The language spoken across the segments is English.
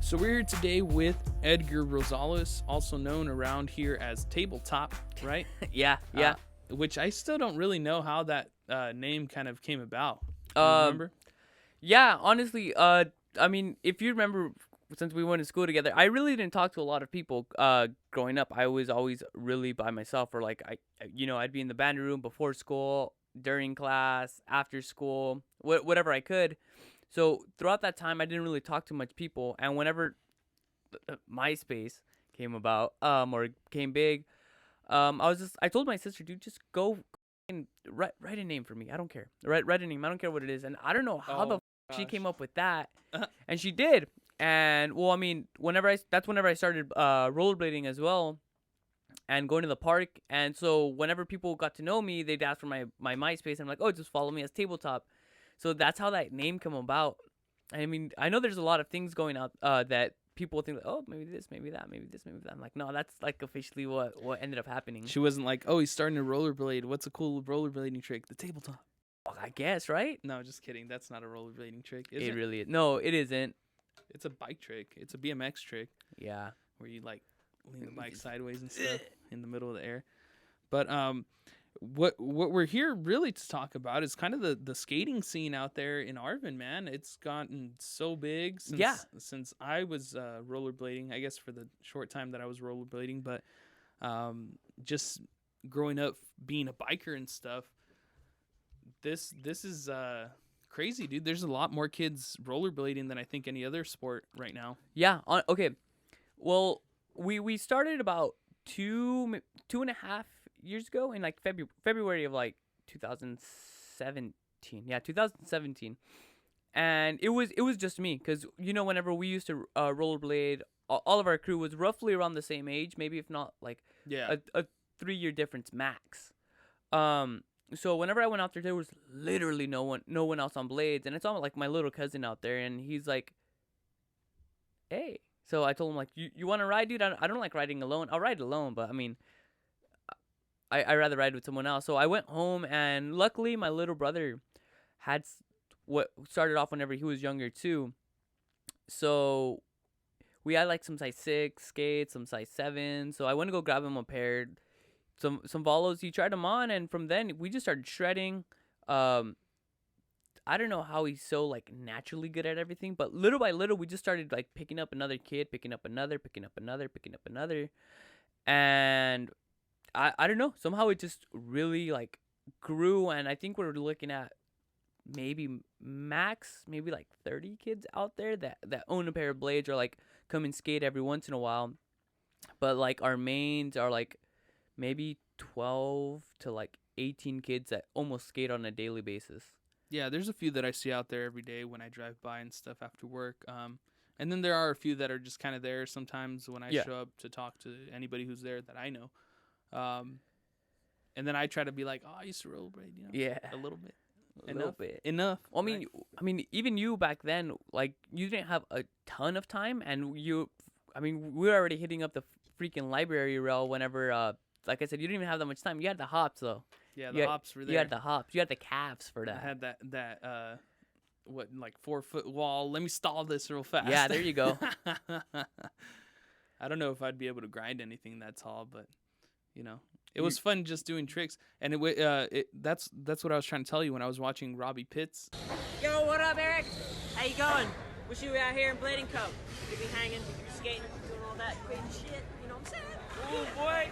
So we're here today with Edgar Rosales, also known around here as Tabletop, right? Yeah. Which I still don't really know how that name kind of came about. Do you Um, remember? Yeah, honestly, I mean, if you remember, since we went to school together, I really didn't talk to a lot of people, growing up. I was always really by myself, or like, I'd be in the band room before school, during class, after school, whatever I could. So throughout that time, I didn't really talk to much people, and whenever MySpace came about, or became big, I told my sister, dude, just go and write a name for me. I don't care. Write a name. I don't care what it is. And I don't know how she came up with that, and she did. And well, I mean, that's whenever I started rollerblading as well, and going to the park. And so whenever people got to know me, they'd ask for my MySpace. And I'm like, oh, just follow me as Tabletop. So that's how that name came about. I mean, I know there's a lot of things going out that people think, like, oh, maybe this, maybe that, maybe this, maybe that. I'm like, no, that's like officially what ended up happening. She wasn't like, oh, he's starting to rollerblade. What's a cool rollerblading trick? The tabletop. I guess, right? No, just kidding. That's not a rollerblading trick, is it? It really is. No, it isn't. It's a bike trick. It's a BMX trick. Yeah. Where you like lean the bike sideways and stuff in the middle of the air. But what we're here really to talk about is kind of the skating scene out there in Arvin, man. It's gotten so big since I was rollerblading, I guess for the short time that I was rollerblading, but just growing up being a biker and stuff, this is crazy, dude. There's a lot more kids rollerblading than I think any other sport right now. Yeah. Okay. Well, we started about 2.5 years ago in like February of like 2017. Yeah, 2017. And it was just me, because whenever we used to rollerblade, all of our crew was roughly around the same age, maybe if not like a 3-year difference max. So whenever I went out there was literally no one else on blades, and I saw like my little cousin out there, and he's like, hey. So I told him, like, you want to ride, dude? I don't like riding alone. I'll ride alone, but I mean, I rather ride with someone else. So I went home, and luckily my little brother had what started off whenever he was younger too. So we had like some size 6 skates, some size 7. So I went to go grab him a pair, some Volos. He tried them on, and from then we just started shredding. I don't know how he's so like naturally good at everything, but little by little we just started like picking up another kid, picking up another, and I don't know, somehow it just really like grew, and I think we're looking at maybe like 30 kids out there that own a pair of blades, or like come and skate every once in a while. But like our mains are like maybe 12 to like 18 kids that almost skate on a daily basis. Yeah, there's a few that I see out there every day when I drive by and stuff after work. And then there are a few that are just kind of there sometimes when I show up to talk to anybody who's there that I know. And then I try to be like, oh, I used to rollerblade, a little bit. Enough. Well, I mean, even you back then, like, you didn't have a ton of time, and we were already hitting up the freaking library rail whenever, like I said, you didn't even have that much time. You had the hops, though. Yeah, the hops were there. You had the hops. You had the calves for that. I had that 4-foot wall. Let me stall this real fast. Yeah, there you go. I don't know if I'd be able to grind anything that tall, but it was fun just doing tricks. And that's what I was trying to tell you when I was watching Robbie Pitts. Yo, what up, Eric? How you going? Wish you were out here in Blading Cove. You'd be hanging, skating, doing all that crazy shit. You know what I'm saying? Ooh, boy.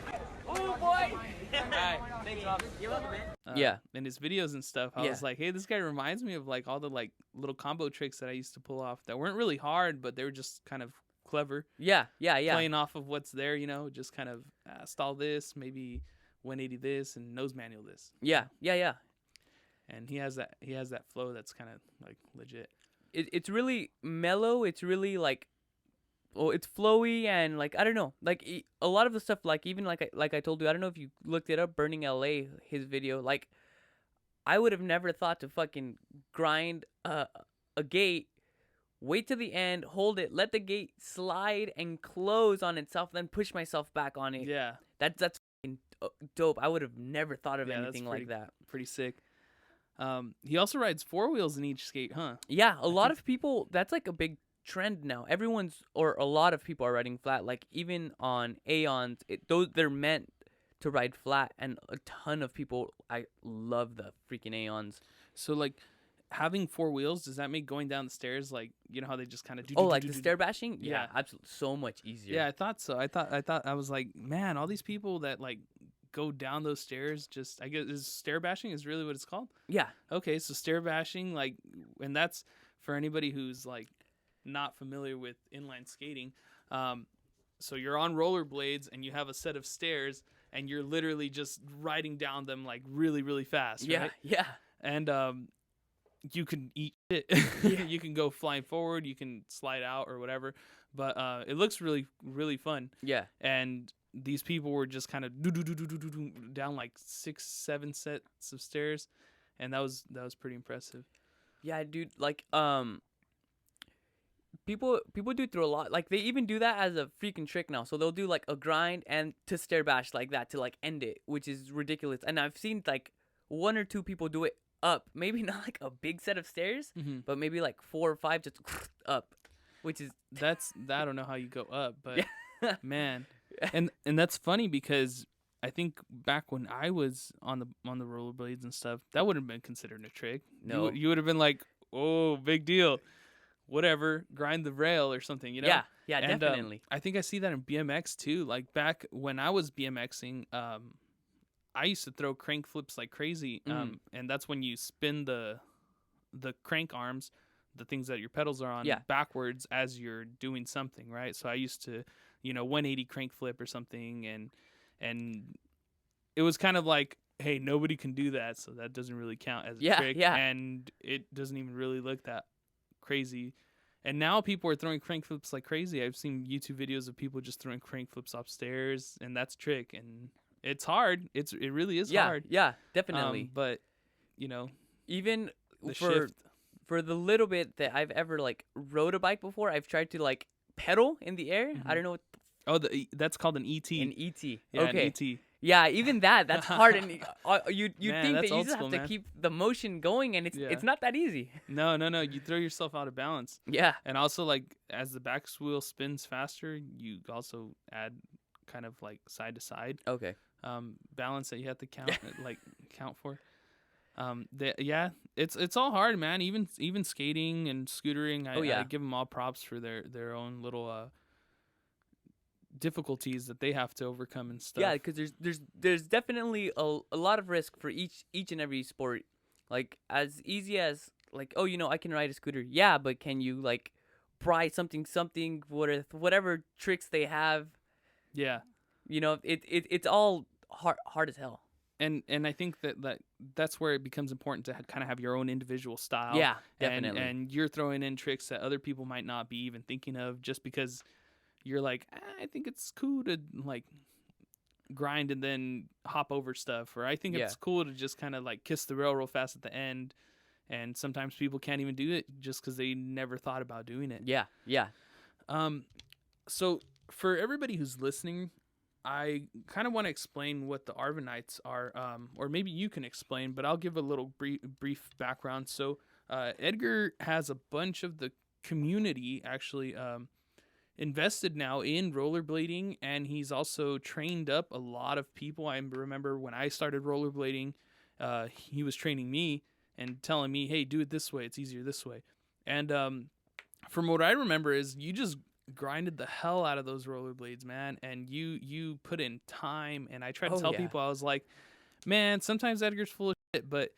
Ooh, boy. All right. Thanks, Rob. You're welcome, man. Yeah. In his videos and stuff, I was like, hey, this guy reminds me of like all the like little combo tricks that I used to pull off that weren't really hard, but they were just kind of clever. Yeah. Playing off of what's there, just kind of stall this, maybe 180 this, and nose manual this. Yeah. And he has that flow that's kind of like legit. It's really mellow. It's really like, it's flowy, and like, I don't know, like a lot of the stuff, like even like I told you, I don't know if you looked it up, Burning LA, his video, like I would have never thought to fucking grind a gate, wait to the end, hold it, let the gate slide and close on itself, then push myself back on it. Yeah. That's fucking dope. I would have never thought of anything like that. Pretty sick. He also rides 4 wheels in each skate, huh? Yeah, a lot of people, that's like a big trend now. Everyone's, or a lot of people are riding flat. Like even on Aeons, those they're meant to ride flat, and a ton of people. I love the freaking Aeons. So like having four wheels, does that make going down the stairs like you know how they just kind of do? Oh, like the stair bashing? Yeah, Yeah. absolutely, so much easier. Yeah, I thought so. I was like, man, all these people that like go down those stairs, just I guess is stair bashing is really what it's called. Yeah. Okay, so stair bashing, like, and that's for anybody who's like not familiar with inline skating. So you're on rollerblades and you have a set of stairs and you're literally just riding down them like really, really fast. Yeah. Right? Yeah. And you can eat it. You can go flying forward. You can slide out or whatever. But it looks really, really fun. Yeah. And these people were just kind of down like 6-7 sets of stairs, and that was pretty impressive. Yeah, dude. Like, people do through a lot. Like, they even do that as a freaking trick now. So they'll do like a grind and to stair bash like that to like end it, which is ridiculous. And I've seen like 1 or 2 people do it up. Maybe not like a big set of stairs, but maybe like 4 or 5 just up, which is I don't know how you go up, but man. And that's funny because I think back when I was on the rollerblades and stuff, that wouldn't have been considered a trick. No. You would have been like, oh, big deal. Whatever, grind the rail or something, you know? Yeah, And, definitely. I think I see that in BMX too. Like back when I was BMXing, I used to throw crank flips like crazy. And that's when you spin the crank arms, the things that your pedals are on, backwards as you're doing something, right? So I used to 180 crank flip or something, and it was kind of like, hey, nobody can do that, so that doesn't really count as a trick, and it doesn't even really look that crazy. And now people are throwing crank flips like crazy. I've seen YouTube videos of people just throwing crank flips upstairs, and that's a trick, and it's hard. It really is hard. Yeah, definitely. But even the for shift. for the little bit that I've ever like rode a bike before, I've tried to like pedal in the air. I don't know what that's called an ET. an ET. Yeah, Okay. an ET. Yeah, even that's hard, and you Man, think that that's you old just school, have to man. keep the motion going, and it's not that easy. No, you throw yourself out of balance. Yeah. And also, like, as the back wheel spins faster, you also add kind of like side to side Okay. balance that you have to count for. It's all hard, man. Even skating and scootering, I give them all props for their own little difficulties that they have to overcome and stuff. Yeah, because there's definitely a lot of risk for each and every sport. Like, as easy as like, oh, I can ride a scooter. Yeah, but can you like pry something with whatever tricks they have? Yeah. It's all hard as hell. And I think that's where it becomes important to kind of have your own individual style. Yeah, definitely. And you're throwing in tricks that other people might not be even thinking of, just because you're like, I think it's cool to like grind and then hop over stuff, or I think it's cool to just kind of like kiss the rail real fast at the end. And sometimes people can't even do it just because they never thought about doing it. Yeah. So for everybody who's listening, I kind of want to explain what the Arvinites are, or maybe you can explain, but I'll give a little brief background. So Edgar has a bunch of the community actually invested now in rollerblading, and he's also trained up a lot of people. I remember when I started rollerblading, he was training me and telling me, hey, do it this way, it's easier this way. And from what I remember is you just grinded the hell out of those rollerblades, man, and you put in time. And I tried to tell people, I was like, man, sometimes Edgar's full of shit, but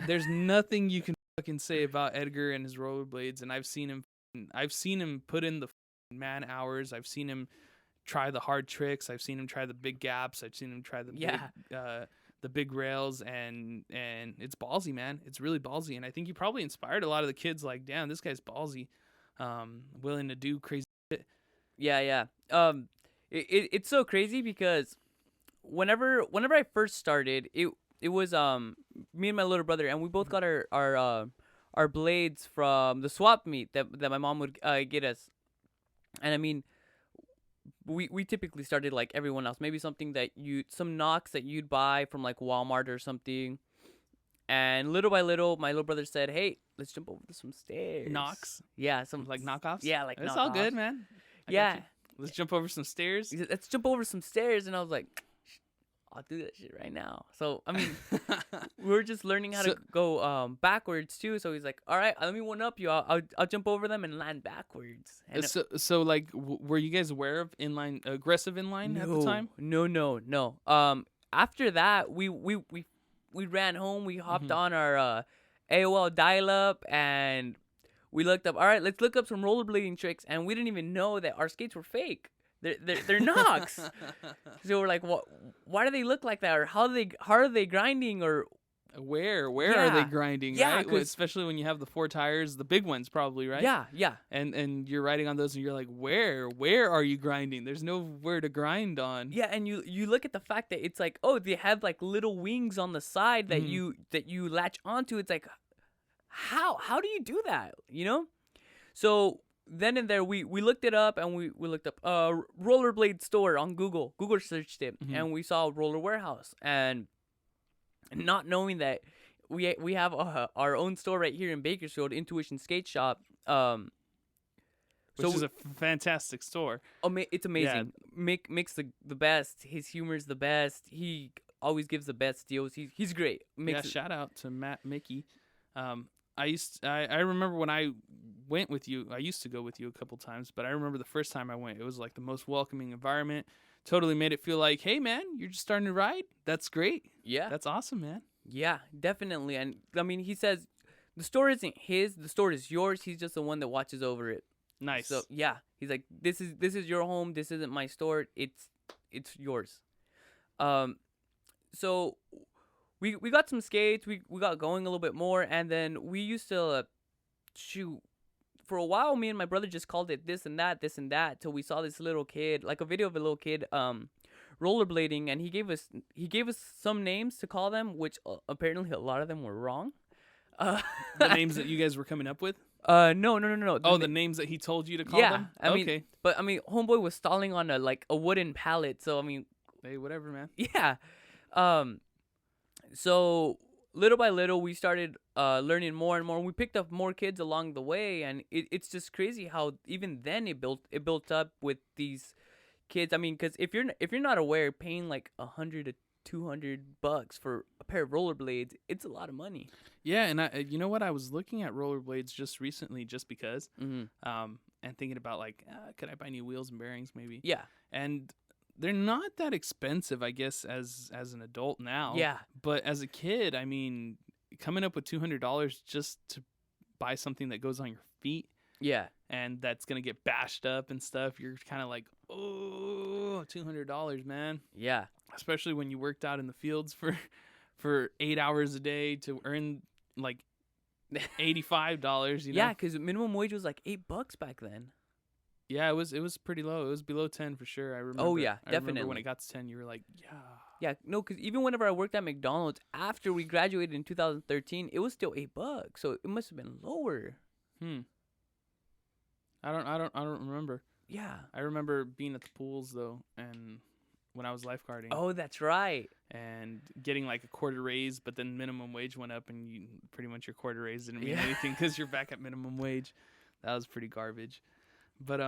there's nothing you can fucking say about Edgar and his rollerblades. And I've seen him put in the man hours. I've seen him try the hard tricks. I've seen him try the big gaps. I've seen him try the big rails, and it's ballsy, man. It's really ballsy. And I think you probably inspired a lot of the kids, like, damn, this guy's ballsy, willing to do crazy shit. Yeah. It's so crazy because whenever I first started, it was me and my little brother, and we both got our blades from the swap meet that my mom would get us. And I mean, we typically started like everyone else, maybe some knocks that you'd buy from like Walmart or something. And little by little, my little brother said, "Hey, let's jump over some stairs." Knocks, Yeah, some like knockoffs. Yeah, like it's knockoffs. all good, man. I got Yeah. you. Let's jump over some stairs. He said, "Let's jump over some stairs," and I was like, "I'll do that shit right now." So I mean, we were just learning how to go backwards too. So he's like, "All right, let me one up you. I'll jump over them and land backwards." And so like, were you guys aware of aggressive inline at the time? No. After that, we ran home. We hopped on our AOL dial-up and we looked up. All right, let's look up some rollerblading tricks, and we didn't even know that our skates were fake. They're knocks. So we're like, what? Why do they look like that? Or how are they grinding? Or where are they grinding? Yeah, right? Especially when you have the 4 tires, the big ones probably, right? Yeah. And you're riding on those, and you're like, where are you grinding? There's nowhere to grind on. Yeah, and you look at the fact that it's like, oh, they have like little wings on the side that you latch onto. It's like, how do you do that? You know? So then and there we looked it up, and we looked up rollerblade store on Google searched it, and we saw Roller Warehouse, and not knowing that we have our own store right here in Bakersfield, Intuition Skate Shop, which is a fantastic store. It's amazing. Yeah. Mick's the best. His humor's the best. He always gives the best deals. He's great. Shout out to Mickey. I remember when I went with you. I used to go with you a couple times, but I remember the first time I went, it was like the most welcoming environment. Totally made it feel like, hey man, you're just starting to ride. That's great. Yeah, that's awesome, man. Yeah, definitely. And I mean, he says the store isn't his. The store is yours. He's just the one that watches over it. Nice. So yeah, he's like, this is your home. This isn't my store. It's yours. So we got some skates. We got going a little bit more, and then we used to shoot. For a while, me and my brother just called it this and that, till we saw this little kid, like a video of a little kid rollerblading, and he gave us some names to call them, which apparently a lot of them were wrong. The names that you guys were coming up with? No. The names that he told you to call them? I mean, but I mean, homeboy was stalling on a wooden pallet, so I mean, hey, whatever, man. Yeah. So little by little, we started learning more and more. We picked up more kids along the way, and it's just crazy how even then it built up with these kids. I mean, because if you're not aware, paying like $100 to $200 for a pair of rollerblades, it's a lot of money. Yeah, and you know what? I was looking at rollerblades just recently, just because, and thinking about like, could I buy new wheels and bearings maybe? Yeah, and they're not that expensive, I guess, as an adult now. Yeah. But as a kid, I mean, coming up with $200 just to buy something that goes on your feet. Yeah. And that's going to get bashed up and stuff. You're kind of like, oh, $200, man. Yeah. Especially when you worked out in the fields for 8 hours a day to earn like $85, you know? Yeah, because minimum wage was like $8 back then. Yeah, it was pretty low. It was below 10 for sure. I remember. Oh yeah, definitely. I remember when it got to 10, you were like, yeah. Yeah, no, because even whenever I worked at McDonald's after we graduated in 2013, it was still $8, so it must have been lower. I don't remember. Yeah, I remember being at the pools though, and when I was lifeguarding. Oh, that's right. And getting like a quarter raise, but then minimum wage went up, and you pretty much your quarter raise didn't mean anything because you're back at minimum wage. That was pretty garbage. But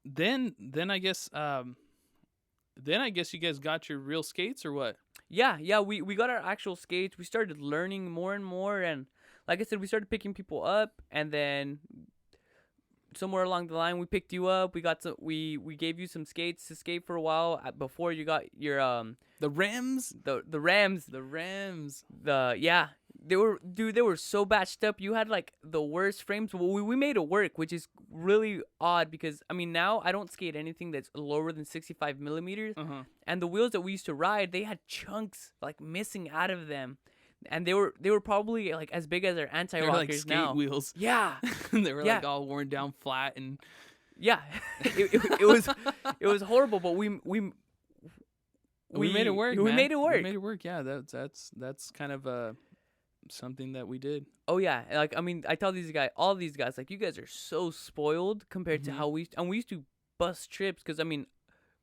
then I guess you guys got your real skates or what? Yeah, we got our actual skates. We started learning more and more, and like I said, we started picking people up, and then somewhere along the line we picked you up. We gave you some skates to skate for a while before you got your the Rams. They were so batched up. You had like the worst frames. Well, we made it work, which is really odd because I mean now I don't skate anything that's lower than 65 millimeters, and the wheels that we used to ride, they had chunks like missing out of them, and they were probably like as big as our anti-rockers like skate now. Wheels. Yeah, they were like all worn down flat and yeah, it was horrible, but we made it work. We made it work. We made it work. Yeah, that's kind of something that we did. Oh yeah, like I mean, I tell all these guys, like you guys are so spoiled compared to how we used to bus trips because I mean,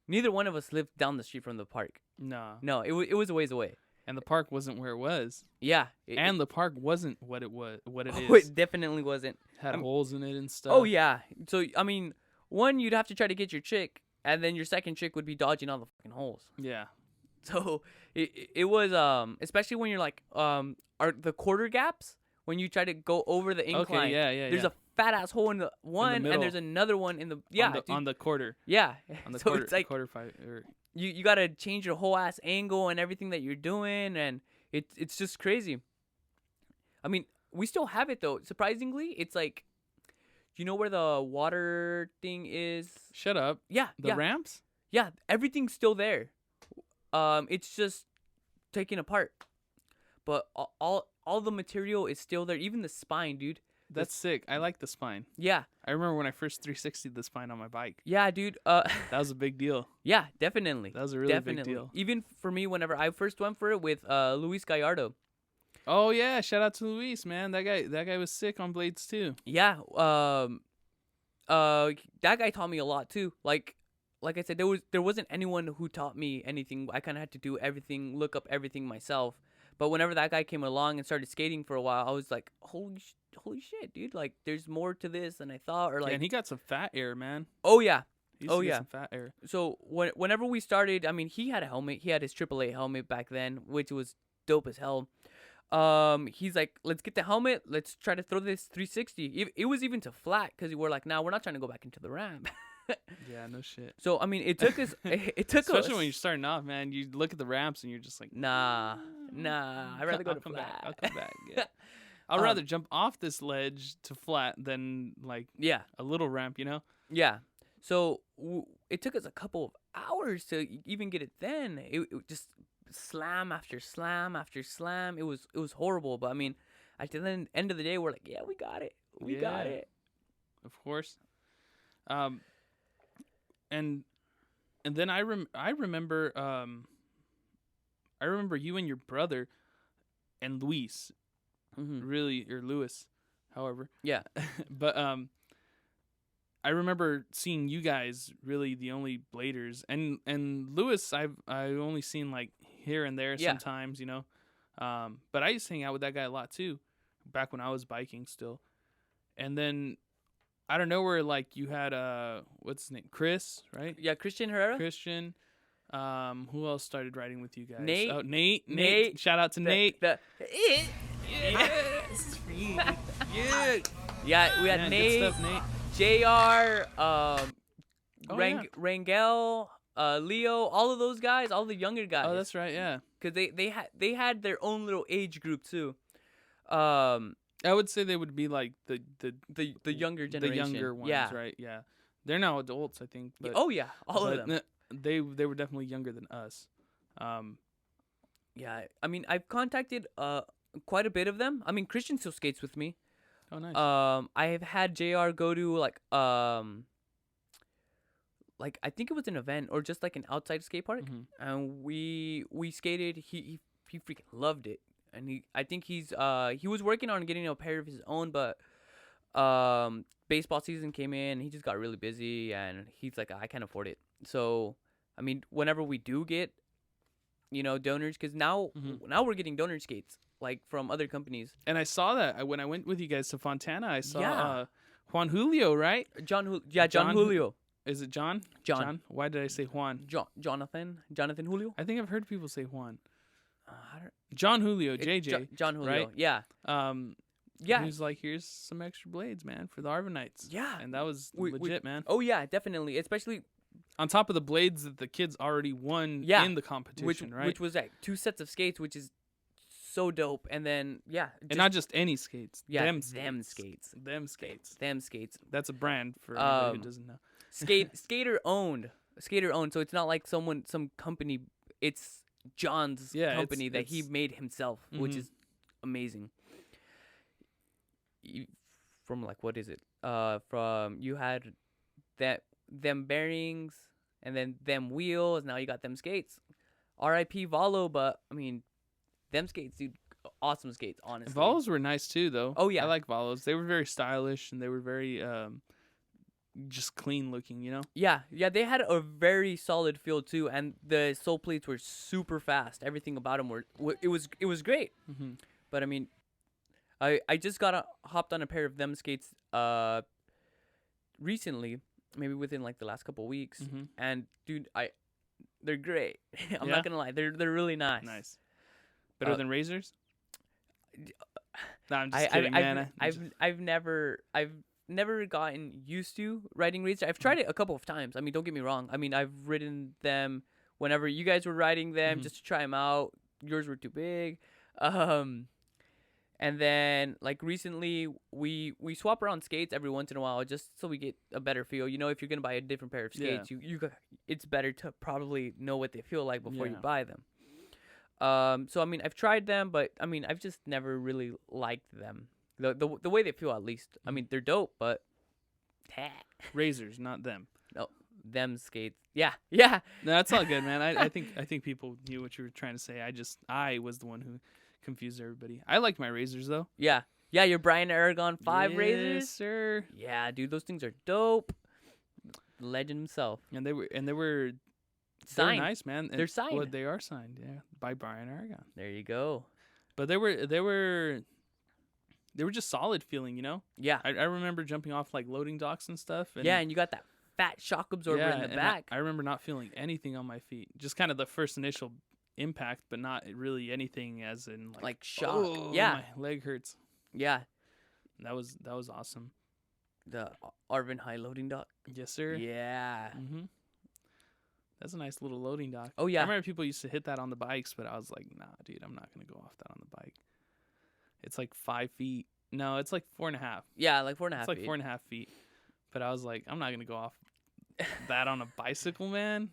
neither one of us lived down the street from the park. No, it was a ways away. And the park wasn't where it was. Yeah. And the park wasn't what it was. What it Oh, is. it definitely wasn't. Had holes in it and stuff. Oh yeah. So I mean, one, you'd have to try to get your chick, and then your second chick would be dodging all the fucking holes. Yeah. So it was especially when you're like are the quarter gaps when you try to go over the incline. Okay. Yeah. There's a fat ass hole in the one, middle. and there's another one in the on the quarter. Yeah. On the so quarter. it's like quarter five. Or, you gotta change your whole ass angle and everything that you're doing, and it's just crazy. I mean, we still have it though. Surprisingly, it's like, you know where the water thing is? shut up. Yeah, The ramps. yeah. Everything's still there. It's just taken apart, but all the material is still there. Even the spine, dude. That's sick. I like the spine. Yeah, I remember when I first 360'd the spine on my bike. yeah, dude. That was a big deal. Yeah, definitely. That was a really Definitely. big deal. Even for me, whenever I first went for it with Luis Gallardo. Oh yeah, shout out to Luis, man. That guy was sick on blades too. Yeah. That guy taught me a lot too. Like I said, there wasn't anyone who taught me anything. I kind of had to do everything, look up everything myself. But whenever that guy came along and started skating for a while, I was like, holy shit, dude! Like, there's more to this than I thought. Or like, Yeah, and he got some fat air, man. oh yeah. He used to get yeah. some fat air. So whenever we started, I mean, he had a helmet. He had his AAA helmet back then, which was dope as hell. He's like, let's get the helmet. Let's try to throw this 360. It was even to flat because we're like, nah, we're not trying to go back into the ramp. Yeah, no shit. So I mean, it took us. It took us. Especially when you're starting off, man. You look at the ramps and you're just like, Nah. I'd rather go I'll to come flat. back. I'll come back. Yeah. I'd rather jump off this ledge to flat than like Yeah. a little ramp, you know? Yeah. So it took us a couple of hours to even get it. Then it just slam after slam after slam. It was horrible. But I mean, at the end of the day, we're like, yeah, we got it. We got Yeah. it. Of course. And then I remember you and your brother and Luis, Mm-hmm. really, or Lewis, however. Yeah. But I remember seeing you guys really the only bladers, and Lewis I've only seen like here and there Yeah. sometimes, you know. But I used to hang out with that guy a lot too, back when I was biking still. And then I don't know where like you had what's his name, Chris, right? Yeah. Christian Herrera. Christian. Who else started riding with you guys? Nate. Oh, Nate. Nate. Shout out to Nate. Yeah. This is for you. Yeah. Yeah. We had Yeah, Nate. good stuff, Nate. JR, Oh, yeah. Rangel, Leo, all of those guys, all the younger guys. Oh, that's right. Yeah. Because they had their own little age group too. I would say they would be like the younger generation. The younger ones, Yeah. right? Yeah. They're now adults, I think. But, Oh yeah, all of them. They were definitely younger than us. Yeah, I mean, I've contacted quite a bit of them. I mean, Christian still skates with me. Oh, nice. I have had JR go to like I think it was an event or just like an outside skate park, Mhm. and we skated. He freaking loved it, and I think he was working on getting a pair of his own, but baseball season came in, and he just got really busy, and he's like, I can't afford it. So I mean, whenever we do get, donors, because now we're getting donor skates like from other companies. And I saw that when I went with you guys to Fontana. I saw Yeah. Juan Julio, right? John John Julio. Is it John? John. Why did I say Juan? Jonathan Julio. I think I've heard people say Juan. I don't- John Julio, it- JJ. John Julio. right? Yeah. Yeah. He was like, here's some extra blades, man, for the Arvinites. Yeah. And that was We- legit, man. Oh yeah, definitely. Especially On top of the blades that the kids already won Yeah. in the competition, right? which was like 2 sets of skates, which is so dope. And then and not just any skates. yeah, them them skates. skates. Them skates. Them skates. That's a brand for anybody who doesn't know. Skater owned. So it's not like some company. It's John's Yeah, company that he it's- made himself, which Mhm. is amazing. From like, what is it? From you had them bearings and then them wheels. Now you got them skates. R.I.P. Valo, but I mean, them skates, dude, awesome skates. Honestly, Volos were nice too, though. Oh, yeah. I like Volos. They were very stylish and they were very just clean looking, you know? Yeah, they had a very solid feel too, and the sole plates were super fast. Everything about them it was great. Mm-hmm. But I mean, I just hopped on a pair of them skates recently, maybe within like the last couple weeks, Mm-hmm. and dude, they're great. I'm Yeah? not gonna lie, they're really nice. Nice. Better Uh, than razors? No, I'm just I, kidding, I've, man. I've never gotten used to riding razors. I've tried it a couple of times. I mean, don't get me wrong. I mean, I've ridden them whenever you guys were riding them Mhm. just to try them out. Yours were too big. And then like recently we swap around skates every once in a while just so we get a better feel. You know, if you're gonna buy a different pair of skates, it's better to probably know what they feel like before you Yeah. buy them. So I mean, I've tried them, but I mean, I've just never really liked them. The way they feel, at least. I mean, they're dope, but Razors, not them. no, them skates. Yeah. No, that's all good, man. I think people knew what you were trying to say. I was the one who confused everybody. I like my razors though. Yeah. Your Brian Aragon 5 Yes, razors. sir. Yeah, dude, those things are dope. Legend himself. And they were Signed. nice, man. They're signed. Well, they are signed, yeah, by Brian Aragon. There you go. But they were just solid feeling, you know. Yeah. I remember jumping off like loading docks and stuff. And, Yeah, and you got that fat shock absorber in the and back. I remember not feeling anything on my feet. Just kind of the first initial impact, but not really anything as in like shock. Oh, Yeah. my leg hurts. Yeah. That was awesome. The Arvin high loading dock. Yes, sir. Yeah. Mm-hmm. That's a nice little loading dock. Oh, yeah. I remember people used to hit that on the bikes, but I was like, nah, dude, I'm not gonna go off that on the bike. It's like 5 feet. No, it's like 4.5. Yeah, like 4.5 It's like feet. 4.5 feet. But I was like, I'm not gonna go off that on a bicycle, man.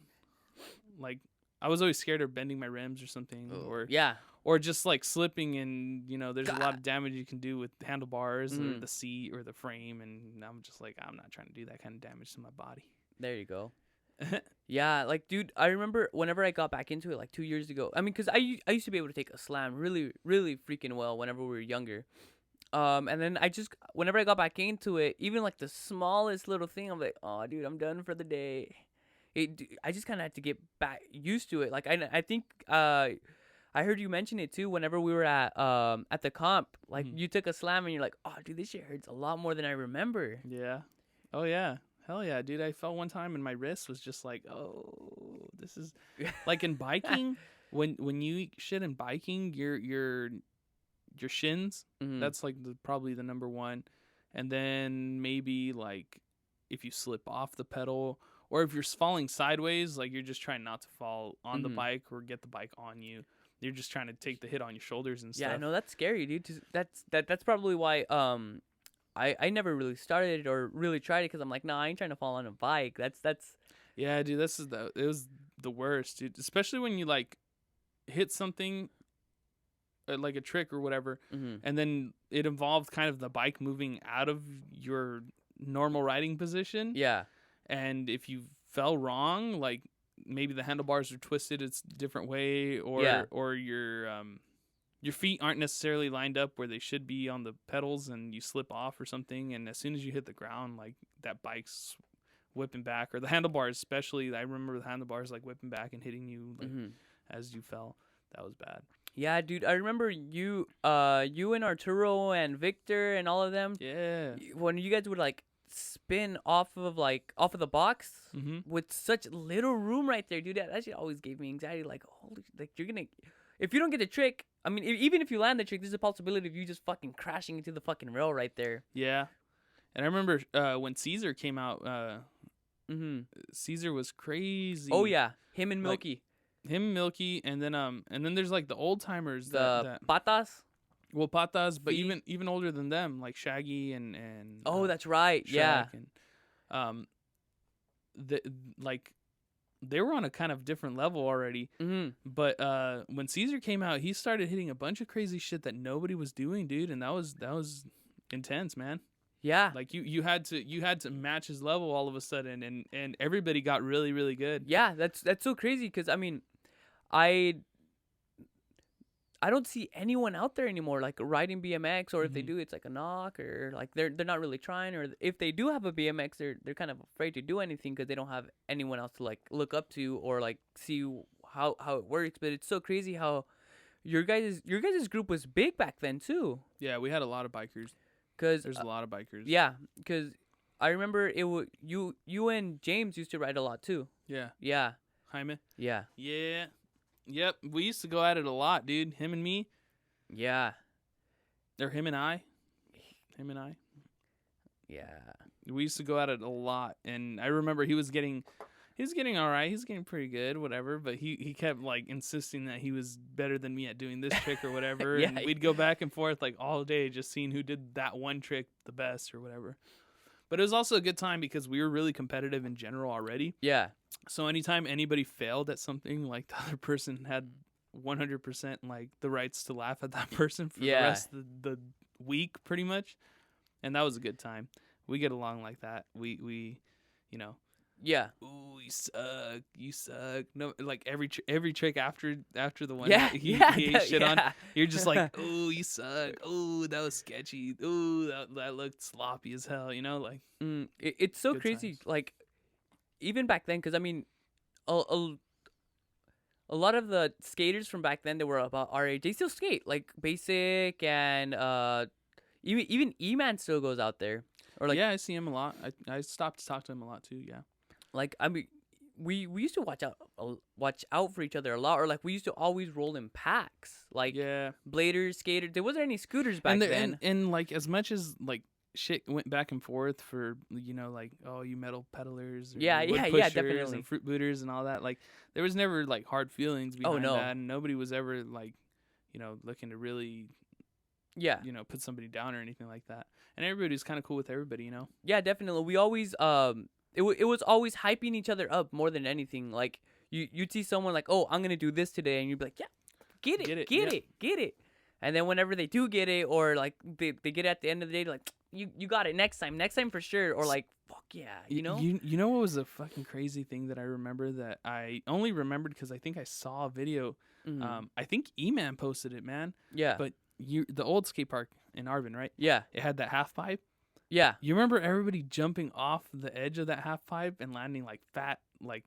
Like, I was always scared of bending my rims or something, Yeah. or just like slipping, and you know, there's a lot of damage you can do with handlebars or the seat or the frame, and I'm just like, I'm not trying to do that kind of damage to my body. There you go. Yeah, like, dude, I remember whenever I got back into it, like 2 years ago. I mean, because I used to be able to take a slam really, really freaking well whenever we were younger. And then whenever I got back into it, even like the smallest little thing, I'm like, oh, dude, I'm done for the day. I just kind of had to get back used to it. Like, I think I heard you mention it too whenever we were at the comp. Like, you took a slam and you're like, oh, dude, this shit hurts a lot more than I remember. Yeah. Oh yeah. Hell yeah, dude. I fell one time and my wrist was just like, oh, this is like in biking. when you eat shit in biking, your shins, that's like probably the number one. And then maybe like if you slip off the pedal, or if you're falling sideways, like you're just trying not to fall on the bike or get the bike on you. You're just trying to take the hit on your shoulders and stuff. Yeah, no, that's scary, dude. That's probably why I never really started or really tried it, because I'm like, nah, I ain't trying to fall on a bike. That's Yeah, dude, it was the worst, dude. Especially when you like hit something like a trick or whatever, and then it involved kind of the bike moving out of your normal riding position. Yeah. And if you fell wrong, like maybe the handlebars are twisted, it's a different way, or your feet aren't necessarily lined up where they should be on the pedals, and you slip off or something, and as soon as you hit the ground, like that bike's whipping back, or the handlebars especially. I remember the handlebars like whipping back and hitting you like as you fell. That was bad. Yeah, dude, I remember you and Arturo and Victor and all of them. Yeah. When you guys would like spin off of the box with such little room right there, dude. That shit always gave me anxiety. Like, holy, like if you don't get the trick, I mean, even if you land the trick, there's a possibility of you just fucking crashing into the fucking rail right there. Yeah. And I remember when Caesar came out, Caesar was crazy. Oh yeah, him and Milky. Milky, and then there's like the old timers, the Patas. Well, Patas, but even older than them, like Shaggy and oh, that's right. Shrek, yeah. And, they were on a kind of different level already. But when Caesar came out, he started hitting a bunch of crazy shit that nobody was doing, dude, and that was intense, man. Yeah. Like you had to match his level all of a sudden, and everybody got really, really good. Yeah, that's so crazy, because I mean, I I don't see anyone out there anymore like riding BMX, or if they Mhm. do, it's like a knock, or like they're not really trying, or if they do have a BMX, they're kind of afraid to do anything because they don't have anyone else to like look up to or like see how it works. But it's so crazy how your guys' group was big back then too, Yeah, we had a lot of bikers. cause There's a lot of bikers. yeah, cause I remember you and James used to ride a lot too. Yeah. Yeah, Jaime. yeah, Yeah. Yep. We used to go at it a lot, dude. Him and me. yeah, Or him and I. Him and I. yeah. We used to go at it a lot, and I remember he was getting all right. He was getting pretty good, whatever. But he kept like insisting that he was better than me at doing this trick or whatever. Yeah. And we'd go back and forth like all day, just seeing who did that one trick the best or whatever. But it was also a good time because we were really competitive in general already. Yeah. So anytime anybody failed at something, like the other person had 100% like the rights to laugh at that person for Yeah. the rest of the week, pretty much. And that was a good time. We get along like that. We, you know, Yeah. ooh, you suck. No, like every trick after the one Yeah. that he Yeah. ate shit on, yeah. you're just like, ooh, you suck. Ooh, that was sketchy. Ooh, that looked sloppy as hell. You know, like It's so Good crazy. times. Like, even back then, because I mean, a lot of the skaters from back then that were about our age, they still skate like basic, and even E-Man still goes out there, or like yeah, I see him a lot. I stopped to talk to him a lot too. Yeah. like I mean, we used to watch out for each other a lot, or like we used to always roll in packs, like Yeah. bladers, skaters. There wasn't any scooters back And, then. and like as much as like shit went back and forth for like, oh, you metal pedalers, or Yeah, you wood yeah, pushers definitely. and fruit booters and all that. Like there was never like hard feelings behind no. that, and nobody was ever like, looking to really Yeah, put somebody down or anything like that. And everybody was kind of cool with everybody. yeah, definitely. We always it was always hyping each other up more than anything. Like you'd see someone like, oh, I'm gonna do this today, and you'd be like, yeah, get it, get it. And then whenever they do get it, or like they get it at the end of the day, they're like, you got it next time for sure, or like, fuck yeah, you know. You know what was a fucking crazy thing that I remember that I only remembered because I think I saw a video. Mhm. I think E-Man posted it, man. Yeah, But the old skate park in Arvin, right? yeah, It had that half pipe. yeah, You remember everybody jumping off the edge of that half pipe and landing like fat, like,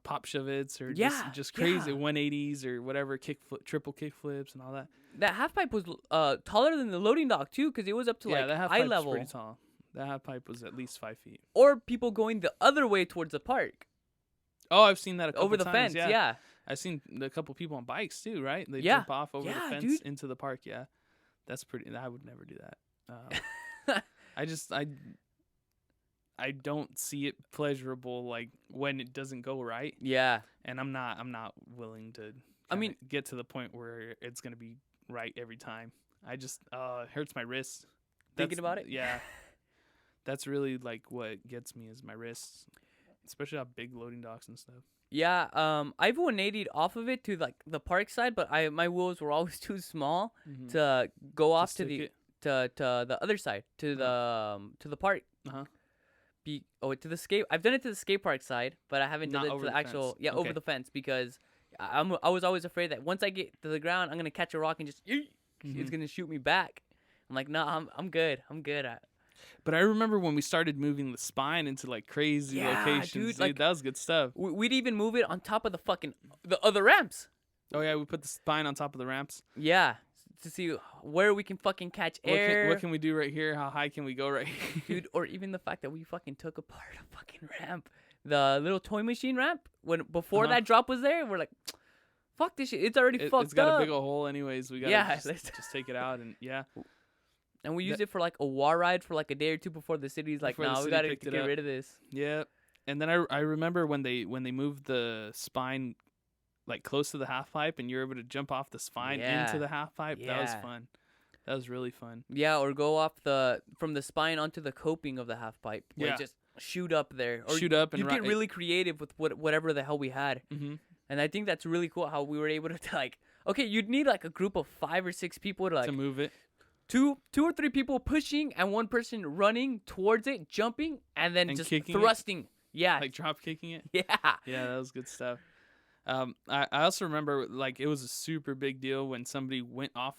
pop shove-its or Yeah, just crazy yeah. 180s or whatever, triple kick flips and all that. That half pipe was taller than the loading dock too, because it was up to Yeah, like that half eye pipe was level, pretty tall. That half pipe was at least 5 feet. or people going the other way towards the park Oh, I've seen that a couple over the times. fence. Yeah. I've seen a couple people on bikes too, right? They Yeah. jump off over Yeah, the fence dude. into the park. Yeah, that's pretty. I would never do that. I don't see it pleasurable like when it doesn't go right, Yeah. and I'm not willing to. I mean- get to the point where it's gonna be right every time. I just it hurts my wrist. Thinking about it? Yeah, that's really like what gets me is my wrists, especially on big loading docks and stuff. Yeah, I've 180'd off of it to like the park side, but my wheels were always too small Mhm. to go off Just to stick the it. to the other side, to the park. Uh-huh. To the skate. I've done it to the skate park side, but I haven't done Not it to over the the actual fence. over Okay. the fence, because I was always afraid that once I get to the ground, I'm gonna catch a rock and just it's Mhm. gonna shoot me back. I'm like, no, I'm good. I'm good at. But I remember when we started moving the spine into like crazy Yeah, locations, dude, dude. like- That was good stuff. We'd even move it on top of the other ramps. Oh yeah, we put the spine on top of the ramps. Yeah, to see where we can fucking catch air. What can we do right here? How high can we go right here? Dude, or even the fact that we fucking took apart a fucking ramp, the little toy machine ramp, before Uh-huh. that drop was there. We're like, fuck this shit, it's already fucked It's got up. a big old hole anyways. We gotta Yeah, just take it out and yeah. And we used it for like a war ride for like a day or two before the city's like, Before the no, we city gotta picked it get up. rid of this. Yeah. And then I remember when they moved the spine like close to the half pipe and you're able to jump off the spine Yeah. into the half pipe. That was Yeah. fun. That was really fun. Yeah, or go off from the spine onto the coping of the half pipe. Where Yeah. it just shoot up there. Or Shoot up and you get really creative with whatever the hell we had. Mm-hmm. And I think that's really cool how we were able to like, okay, you'd need like a group of 5 or 6 people to like to move it. two or three people pushing and one person running towards it, jumping, and then And just kicking it? thrusting. Yeah. Like drop kicking it. yeah. Yeah, that was good stuff. I also remember like it was a super big deal when somebody went off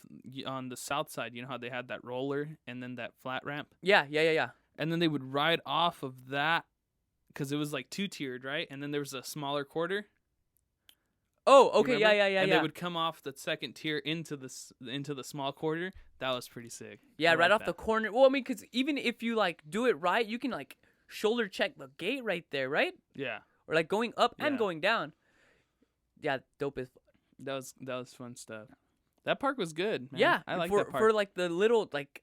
on the south side. You know how they had that roller and then that flat ramp, Yeah. and then they would ride off of that because it was like 2-tiered, right? And then there was a smaller quarter. Oh, You okay. remember? Yeah. And they would come off the second tier into the small quarter. That was pretty sick. Yeah, I right like off the that. corner. Well, I mean, because even if you like do it right, you can like shoulder check the gate right there, right? Yeah, Or like going up and Yeah. going down. Yeah, dope as. that was fun stuff. That park was good, man. Yeah, I like for that park. for like the little like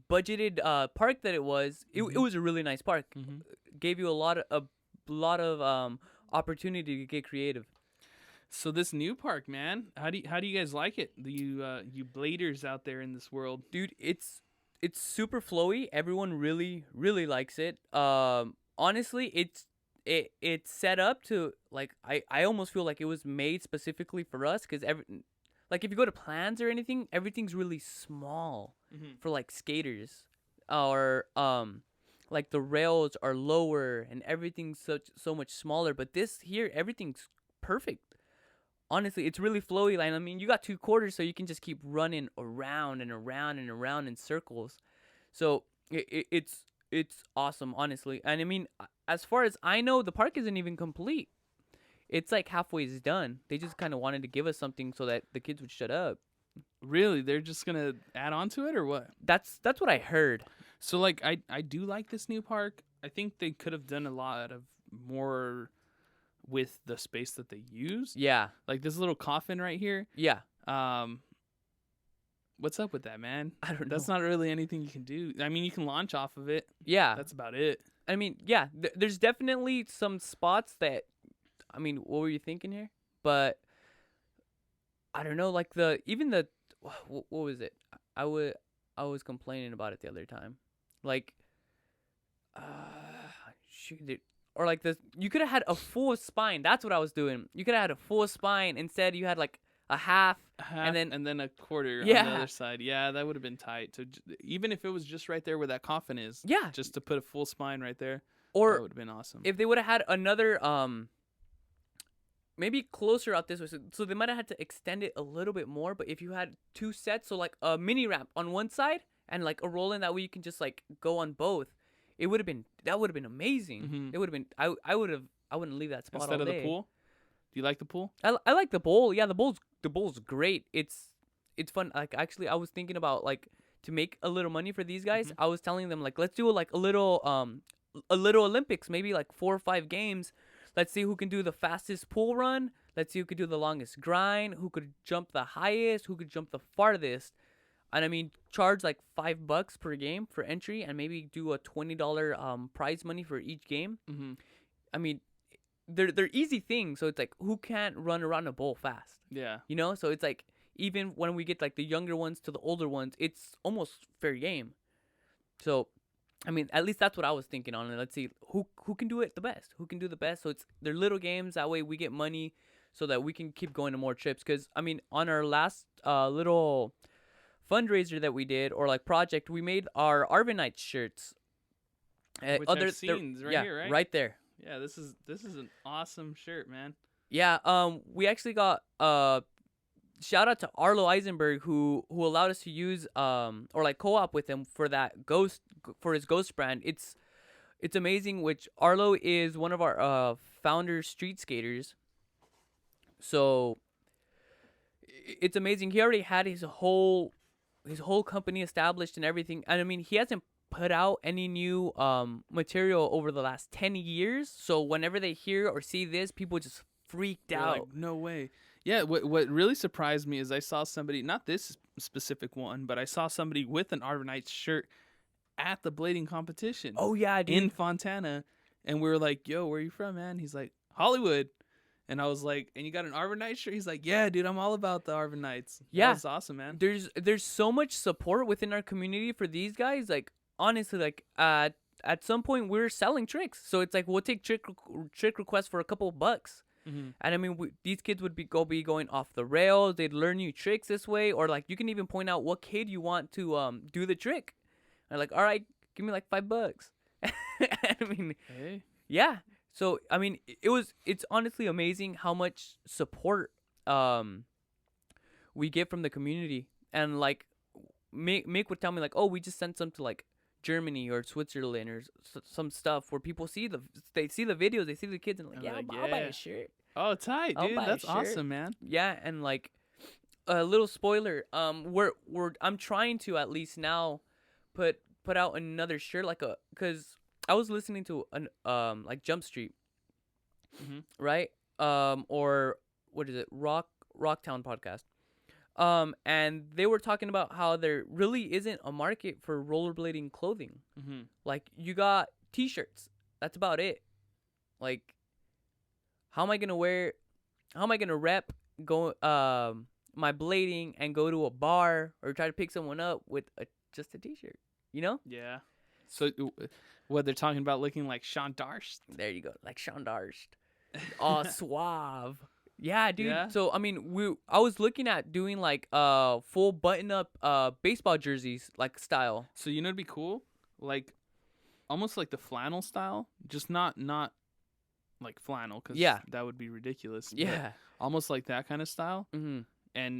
budgeted park that it was. It was a really nice park. Mhm. Gave you a lot of opportunity to get creative. So this new park, man, how do you guys like it? You bladers out there in this world. Dude, it's super flowy. Everyone really likes it. Honestly, it's set up to like I almost feel like it was made specifically for us because like if you go to plans or anything, everything's really small for like skaters, or like the rails are lower and everything's so much smaller. But this here, everything's perfect. Honestly, it's really flowy. Like, I mean, you got 2 quarters, so you can just keep running around and around and around in circles. So it's awesome, honestly. And I mean, as far as I know, the park isn't even complete. It's like halfway done. They just kind of wanted to give us something so that the kids would shut up. Really, they're just gonna add on to it or what? That's what I heard. So like I do like this new park. I think they could have done a lot of more with the space that they used. Yeah, Like this little coffin right here. yeah. What's up with that, man? I don't know. That's not really anything you can do. I mean, you can launch off of it. Yeah, That's about it. I mean, yeah. There's definitely some spots that, I mean, what were you thinking here? But I don't know. Like what was it? I was complaining about it the other time. Like, shoot, dude. Or like you could have had a full spine. That's what I was doing. You could have had a full spine. Instead, you had like a half. And then a quarter on Yeah. the other side. Yeah, that would have been tight. So even if it was just right there where that coffin is, Yeah. just to put a full spine right there, that Or would have been awesome. if they would have had another, maybe closer out this way. So they might have had to extend it a little bit more. But if you had 2 sets, so like a mini ramp on one side and like a roll in, that way you can just like go on both. That would have been amazing. Mhm. It would have been. I wouldn't leave that spot Instead all of day. the pool. Do you like the pool? I like the bowl. Yeah, the bowl's great. It's fun. Like actually, I was thinking about like to make a little money for these guys. I was telling them like let's do like a little Olympics, maybe like 4 or 5 games. Let's see who can do the fastest pool run. Let's see who could do the longest grind. Who could jump the highest? Who could jump the farthest? And I mean, charge like $5 per game for entry, and maybe do a $20 prize money for each game. Mm-hmm. I mean, they're easy things. So it's like, who can't run around a bowl fast? Yeah. You know? So it's like, even when we get like the younger ones to the older ones, it's almost fair game. So, I mean, at least that's what I was thinking on it. Let's see who can do it the best. Who can do the best? So they're little games. That way we get money, so that we can keep going to more trips. Because I mean, on our last little fundraiser that we did, or like project, we made our Arvinites shirts. Which I've seen right here, right? Right there. Yeah, this is an awesome shirt, man. Yeah. We actually got shout out to Arlo Eisenberg who allowed us to use or like co-op with him for his Ghost brand. It's amazing. Which Arlo is one of our founder street skaters. So it's amazing. He already had his whole company established and everything. And I mean, he hasn't put out any new material over the last 10 years. So whenever they hear or see this, people just freaked They're out. like, no way. Yeah, what really surprised me is I saw somebody, not this specific one, but I saw somebody with an Arvinites shirt at the blading competition. Oh yeah, dude. In Fontana. And we were like, yo, where are you from, man? He's like, Hollywood. And I was like, and you got an Arvinites shirt? He's like, yeah, dude, I'm all about the Arvinites. Yeah. That's awesome, man. There's so much support within our community for these guys. Like, honestly, like at some point we're selling tricks. So it's like we'll take trick requests for a couple of bucks. Mm-hmm. And I mean, these kids would be going off the rails. They'd learn new tricks this way. Or like you can even point out what kid you want to do the trick. And like, all right, give me like $5. I mean, Hey. yeah. So I mean, it's honestly amazing how much support we get from the community. And like Mick would tell me like, oh, we just sent some to like Germany or Switzerland or some stuff where people they see the videos, they see the kids, and like, I'm yeah, like, I'll buy yeah. a shirt. Oh, tight, I'll dude. buy a That's shirt. awesome, man. Yeah, and like a little spoiler, I'm trying to at least now put out another shirt cuz I was listening to an like Jump Street, Mhm. right? Or what is it? Rocktown podcast. And they were talking about how there really isn't a market for rollerblading clothing. Mhm. Like you got t-shirts. That's about it. Like how am I going to rep go my blading and go to a bar or try to pick someone up with just a t-shirt, you know? Yeah. So, what they're talking about looking like Sean Darst? There you go, like Sean Darst. Oh, suave. Yeah, dude. Yeah? So I mean, I was looking at doing like full button up baseball jerseys like style. So you know, it'd be cool, like almost like the flannel style, just not like flannel, because Yeah. that would be ridiculous. but Yeah. almost like that kind of style, Mm-hmm.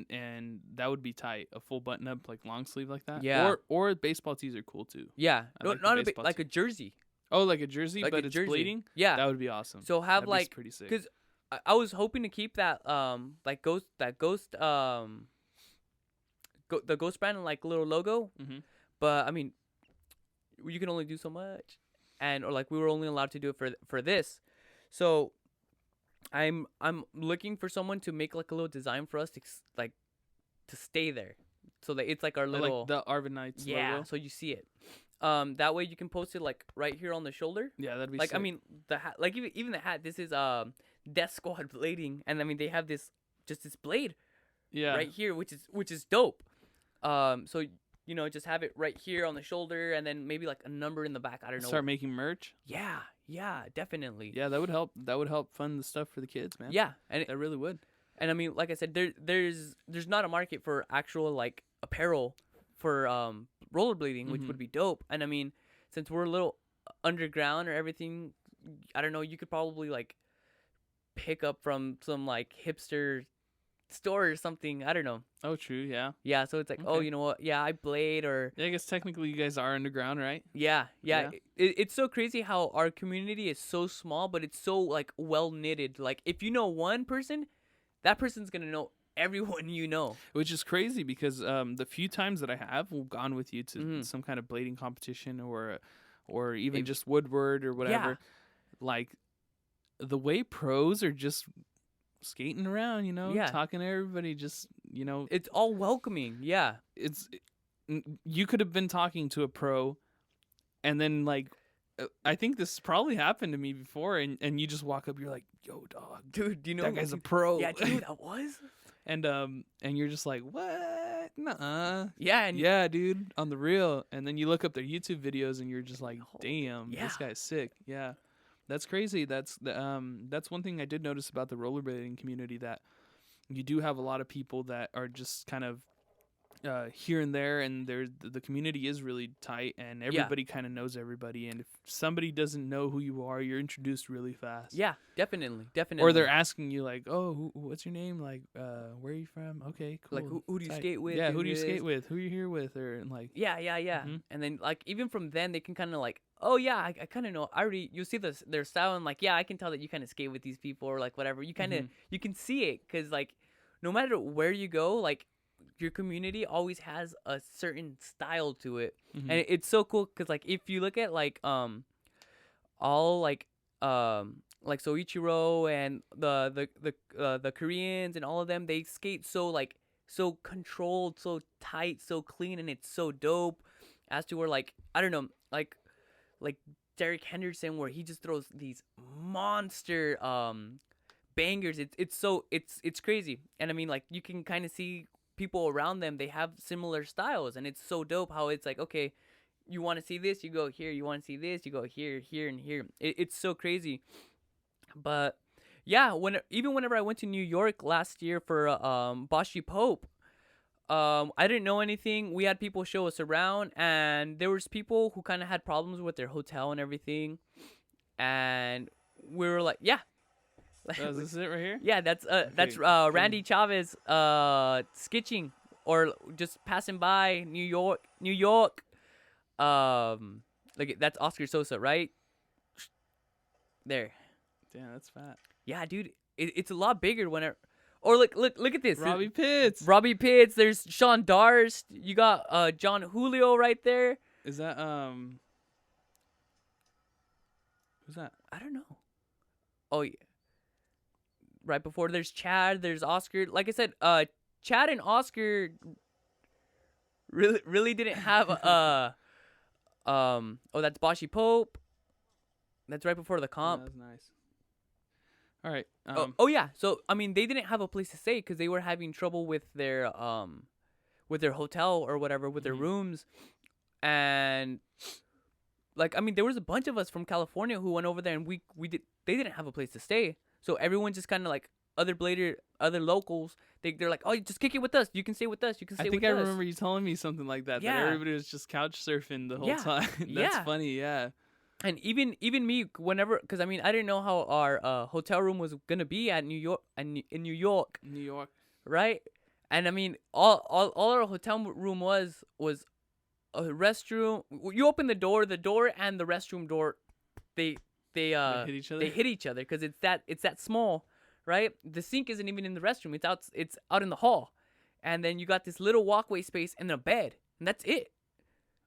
and that would be tight. A full button up, like long sleeve, like that. Yeah. Or baseball tees are cool too. Yeah. I No, like the not baseball like tee. a jersey. Oh, like a jersey, Like but a it's jersey. bleeding. Yeah. That would be awesome. So have That'd be like pretty sick. because I was hoping to keep that ghost the ghost brand like little logo, Mhm. but I mean you can only do so much, or like we were only allowed to do it for this, so I'm looking for someone to make like a little design for us to stay there, so that it's like our little like the Arvinites logo. so you see it. That way you can post it like right here on the shoulder. Yeah, that'd be Like sick. I mean the hat, like even the hat. This is Death Squad blading, and I mean they have this blade yeah, right here, which is dope. So you know, just have it right here on the shoulder, and then maybe like a number in the back. I don't know. Start making merch. Yeah, definitely. Yeah, that would help. That would help fund the stuff for the kids, man. Yeah, and that really would. I mean, like I said, there's not a market for actual like apparel for rollerblading, which Mhm. would be dope. And I mean, since we're a little underground or everything, I don't know. You could probably like pick up from some like hipster store or something. I don't know. Oh, true. Yeah. Yeah, so it's like, oh, Okay. you know what? Yeah, I blade or Yeah, I guess technically you guys are underground, right? yeah. Yeah. It's so crazy how our community is so small, but it's so like well knitted. Like if you know one person, that person's gonna know everyone you know. Which is crazy because the few times that I have gone with you to Mhm. some kind of blading competition or even If- just woodward or whatever, like the way pros are just skating around, you know, Yeah. talking to everybody, just you know, It's all welcoming. Yeah. you could have been talking to a pro, and then like. I think this probably happened to me before, and you just walk up, you're like, "Yo, dog, Dude, do you know that guy's a pro." Yeah, do you know who that was? and you're just like, "What? Nuh-uh." Yeah, and Yeah, dude, on the real. And then you look up their YouTube videos, and you're just like, Oh, "Damn, yeah. this guy's sick." Yeah, that's crazy. That's one thing I did notice about the rollerblading community, that you do have a lot of people that are just kind of here and there, and the community is really tight, and everybody kind of knows everybody. And if somebody doesn't know who you are, you're introduced really fast. yeah, definitely. Or they're asking you like, "Oh, what's your name? Like, where are you from? Okay, cool. like who do you tight. skate with? Yeah, who do you this? skate with? Who are you here with?" Or and like, Yeah. Mhm. And then like even from then they can kind of like, oh yeah, I kind of know. I already you see their style and like, yeah, I can tell that you kind of skate with these people or like whatever. You kind of Mhm. you can see it because like no matter where you go, like your community always has a certain style to it, Mhm. and it's so cool because like if you look at like all like Soichiro and the Koreans and all of them, they skate so controlled, so tight, so clean, and it's so dope. As to where like I don't know, like Derek Henderson, where he just throws these monster bangers. It's crazy, and I mean like you can kind of see people around them. They have similar styles, and it's so dope how it's like, okay, you want to see this, you go here. You want to see this, you go here, here, and here. It's so crazy. But yeah, whenever I went to New York last year for Boshi Pope, I didn't know anything. We had people show us around, and there was people who kind of had problems with their hotel and everything. And we were like, yeah. Is this it right here? Yeah, that's Randy Chavez sketching or just passing by New York. Like that's Oscar Sosa, right? There. Damn, that's fat. Yeah, dude, it's a lot bigger when it. Or look at this. Robbie Pitts. Robbie Pitts. There's Sean Darst. You got John Julio right there. Is that who's that? I don't know. Oh yeah. Right before there's Chad, there's Oscar. Like I said, Chad and Oscar really didn't have oh, that's Boshi Pope. That's right before the comp. Yeah, that's nice. All right. Oh yeah. So I mean, they didn't have a place to stay because they were having trouble with their hotel or whatever, with their rooms, and like I mean, there was a bunch of us from California who went over there, and they didn't have a place to stay. So everyone just kind of like other locals, they're like, oh, just kick it with us. You can stay with us. You can stay with us. I remember you telling me something like that. Yeah. That everybody was just couch surfing the whole time. That's funny. Yeah. And even me, whenever, because I mean, I didn't know how our hotel room was gonna be at New York and in New York, right? And I mean, all our hotel room was a restroom. You open the door and the restroom door, they hit each other. They hit each other because it's that small, right? The sink isn't even in the restroom. It's out in the hall, and then you got this little walkway space and a bed, and that's it.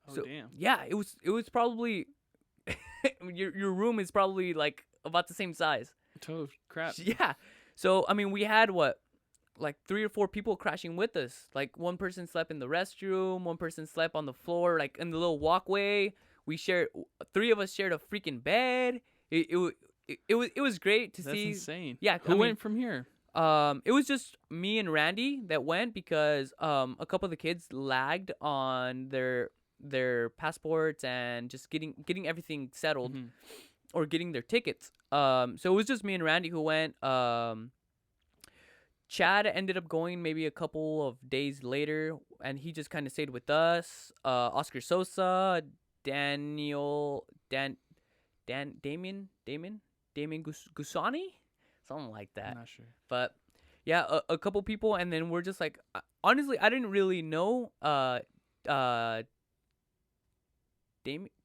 Oh so, damn. Yeah, it was probably your room is probably like about the same size. Oh crap. Yeah. So I mean, we had like 3 or 4 people crashing with us. Like one person slept in the restroom, one person slept on the floor, like in the little walkway. 3 of us shared a freaking bed. It was great to see. That's insane. Yeah. Who went from here? It was just me and Randy that went because a couple of the kids lagged on their passports and just getting everything settled or getting their tickets. So it was just me and Randy who went. Chad ended up going maybe a couple of days later, and he just kind of stayed with us. Oscar Sosa, Damien Gusani, something like that. I'm not sure. But yeah, a couple people, and then we're just like, honestly, I didn't really know Damien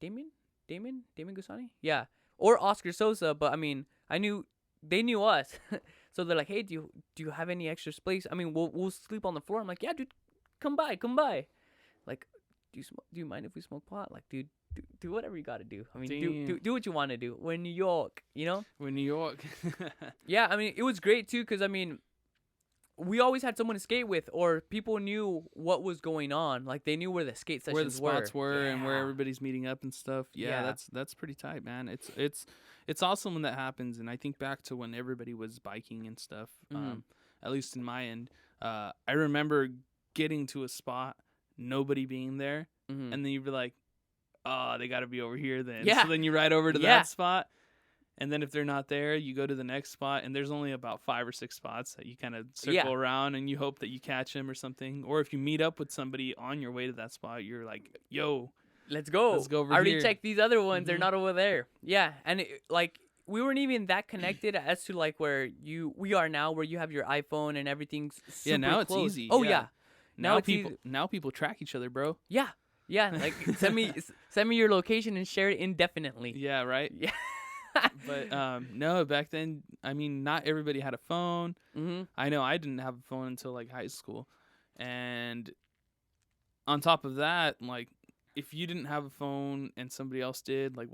Gusani, yeah, or Oscar Sosa, but I mean, they knew us, so they're like, hey, do you have any extra space? I mean, we'll sleep on the floor. I'm like, yeah, dude, come by. Like, do you mind if we smoke pot? Like, dude, do whatever you gotta do. I mean, do what you want to do. We're in New York, you know. We're in New York. Yeah, I mean, it was great too, cause I mean, we always had someone to skate with, or people knew what was going on. Like they knew where the skate sessions where the spots were yeah. and where everybody's meeting up and stuff. Yeah. That's pretty tight, man. It's awesome when that happens. And I think back to when everybody was biking and stuff. At least in my end, I remember getting to a spot, nobody being there, and then you'd be like, oh, they got to be over here then. Yeah. So then you ride over to that spot. And then if they're not there, you go to the next spot, and there's only about 5 or 6 spots that you kind of circle around, and you hope that you catch them or something. Or if you meet up with somebody on your way to that spot, you're like, yo, let's go over I already here. checked these other ones. They're not over there. Yeah, and like we weren't even that connected as to like where we are now, where you have your iPhone and everything's super now close. it's easy. Oh yeah. Now people track each other, bro. Yeah. Like send me your location and share it indefinitely. Yeah, right. Yeah. But no, back then, I mean, not everybody had a phone. I know I didn't have a phone until like high school, and on top of that, like if you didn't have a phone and somebody else did, like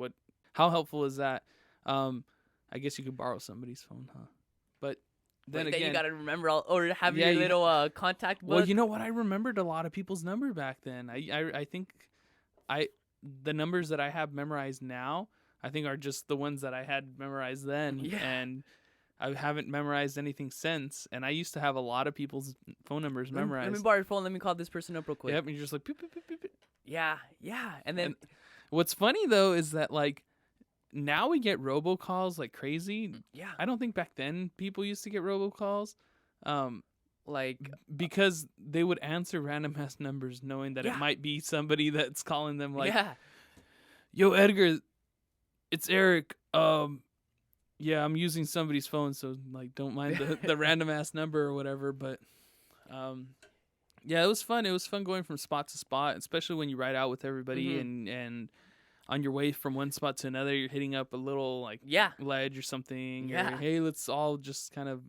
how helpful is that? I guess you could borrow somebody's phone, huh? But then again, you gotta remember or have your little contact book. Well, you know what? I remembered a lot of people's number back then. I think the numbers that I have memorized now, I think are just the ones that I had memorized then. Yeah. And I haven't memorized anything since. And I used to have a lot of people's phone numbers memorized. Let me borrow your phone. Let me call this person up real quick. Yep, and you're just like, beep, beep, beep, beep, beep. Yeah. And then what's funny though is that like now we get robocalls like crazy. Yeah. I don't think back then people used to get robocalls. Like because they would answer random ass numbers knowing that it might be somebody that's calling them like, yo, Edgar, it's Eric. Yeah, I'm using somebody's phone, so like don't mind the random ass number or whatever. But yeah, it was fun. It was fun going from spot to spot, especially when you ride out with everybody and on your way from one spot to another, you're hitting up a little like ledge or something. Yeah. Or, hey, let's all just kind of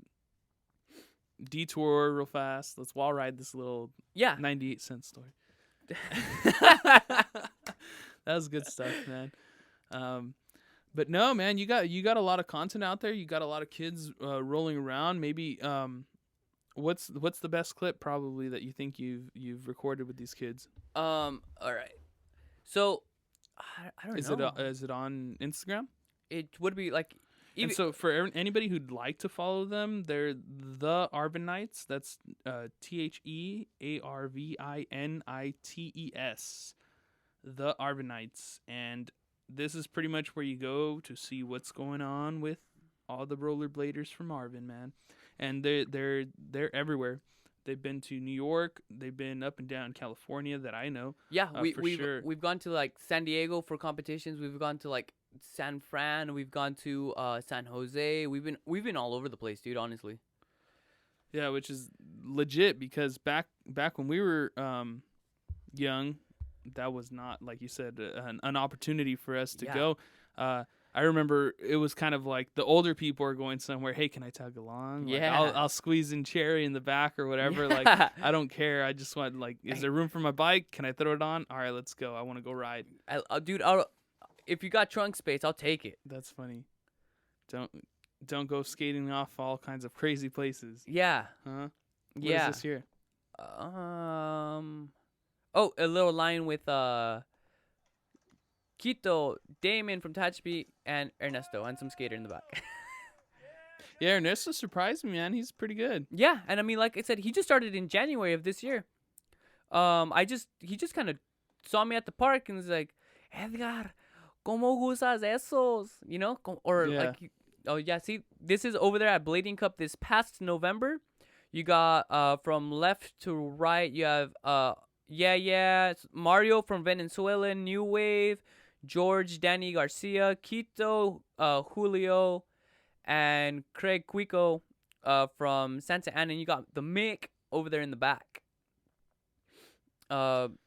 detour real fast. Let's wall ride this little 98-cent store. That was good stuff, man. But no, man, you got a lot of content out there. You got a lot of kids rolling around. Maybe what's the best clip probably that you think you've recorded with these kids? All right. So I don't know. Is it on Instagram? It would be like. And so for anybody who'd like to follow them, they're the Arvinites. That's TheArvinites. The Arvinites. And this is pretty much where you go to see what's going on with all the rollerbladers from Arvin, man. And they're everywhere. They've been to New York. They've been up and down California that I know. Yeah, sure. We've gone to like San Diego for competitions. We've gone to like San Fran. We've gone to San Jose. We've been all over the place, dude. Honestly. Yeah, which is legit because back when we were young, that was not, like you said, an opportunity for us to go. I remember it was kind of like the older people are going somewhere. Hey, can I tag along? Like, I'll squeeze in Cherry in the back or whatever. Yeah. Like, I don't care. I just want, like, is there room for my bike? Can I throw it on? All right, let's go. I want to go ride. Dude, if you got trunk space, I'll take it. That's funny. Don't go skating off all kinds of crazy places. Yeah. Huh? What is this here? Oh, a little line with Quito, Damon from Touchbeat, and Ernesto, and some skater in the back. Yeah, Ernesto surprised me, man. He's pretty good. Yeah, and I mean, like I said, he just started in January of this year. He just kind of saw me at the park and was like, Edgar, ¿cómo usas esos? You know, like, oh yeah, see, this is over there at Blading Cup this past November. You got from left to right, you have Mario from Venezuela, New Wave, George, Danny Garcia, Quito, Julio, and Craig Quico from Santa Ana. And you got the Mick over there in the back. And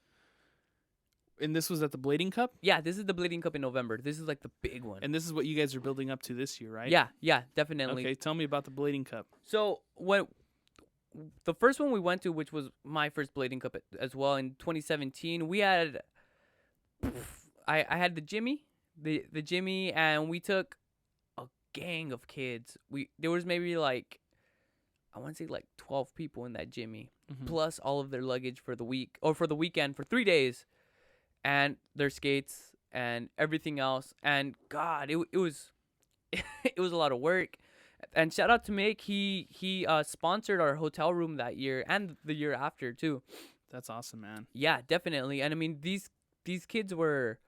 this was at the Blading Cup? Yeah, this is the Blading Cup in November. This is like the big one. And this is what you guys are building up to this year, right? Yeah, definitely. Okay, tell me about the Blading Cup. So the first one we went to, which was my first Blading Cup as well in 2017, we had I had the Jimmy, and we took a gang of kids. There was maybe like, I want to say like 12 people in that Jimmy, plus all of their luggage for the week or for the weekend for 3 days, and their skates and everything else. And God, it was it was a lot of work. And shout out to Mick. He sponsored our hotel room that year and the year after too. That's awesome, man. Yeah, definitely. And I mean, these kids were.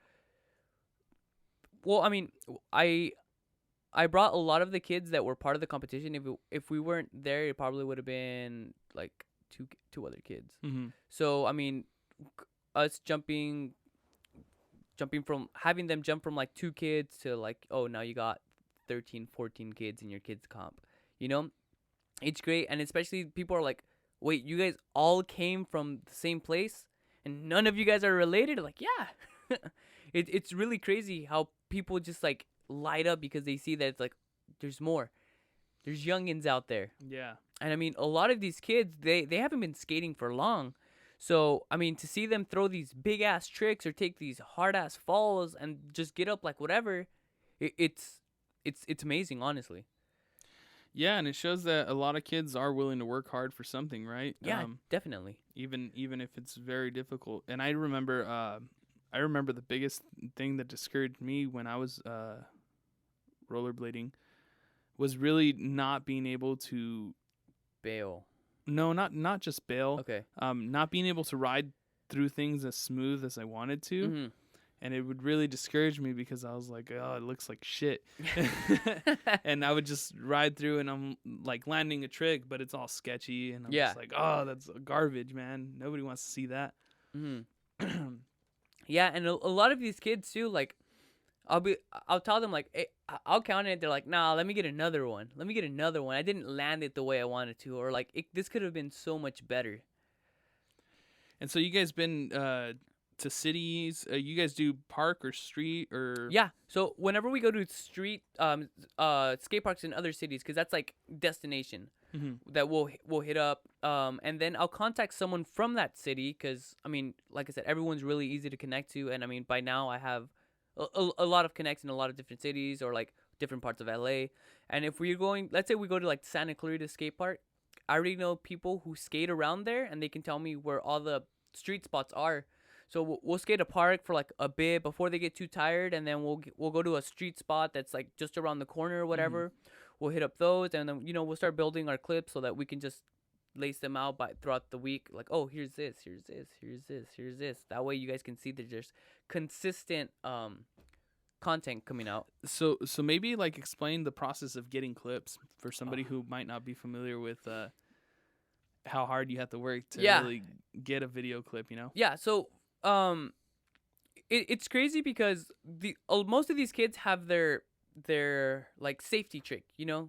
Well, I mean, I brought a lot of the kids that were part of the competition. If we weren't there, it probably would have been like two other kids. Mm-hmm. So I mean, us jumping from having them jump from like 2 kids to like, oh, now you got 13, 14 kids in your kids comp. You know, it's great. And especially people are like, wait, you guys all came from the same place and none of you guys are related? Like, yeah. It's really crazy how people just like light up because they see that it's like there's more. There's youngins out there. Yeah. And I mean, a lot of these kids, they haven't been skating for long. So, I mean, to see them throw these big ass tricks or take these hard ass falls and just get up like whatever, it's amazing, honestly. Yeah, and it shows that a lot of kids are willing to work hard for something, right? Yeah, definitely. Even if it's very difficult. And I remember the biggest thing that discouraged me when I was rollerblading was really not being able to bail. No, not just bail. Okay. Not being able to ride through things as smooth as I wanted to. Mm-hmm. And it would really discourage me because I was like, oh, it looks like shit. And I would just ride through and I'm like landing a trick, but it's all sketchy. And I'm just like, oh, that's garbage, man. Nobody wants to see that. Mm-hmm. Yeah, and a lot of these kids too, like, I'll tell them like, hey, I'll count it. They're like, nah, let me get another one. I didn't land it the way I wanted to, or like this could have been so much better. And so you guys been to cities? You guys do park or street or? Yeah. So whenever we go to street skate parks in other cities, because that's like destination that we'll hit up. And then I'll contact someone from that city, because I mean, like I said, everyone's really easy to connect to, and I mean, by now I have a lot of connects in a lot of different cities or like different parts of LA. And if we're going, let's say we go to like Santa Clarita Skate Park, I already know people who skate around there, and they can tell me where all the street spots are. So we'll skate a park for like a bit before they get too tired, and then we'll go to a street spot that's like just around the corner or whatever. We'll hit up those, and then we'll start building our clips so that we can just lace them out throughout the week. Like, oh, here's this. That way you guys can see that there's consistent content coming out. So maybe like explain the process of getting clips for somebody who might not be familiar with how hard you have to work to really get a video clip, Yeah, so it's crazy because most of these kids have their like safety trick,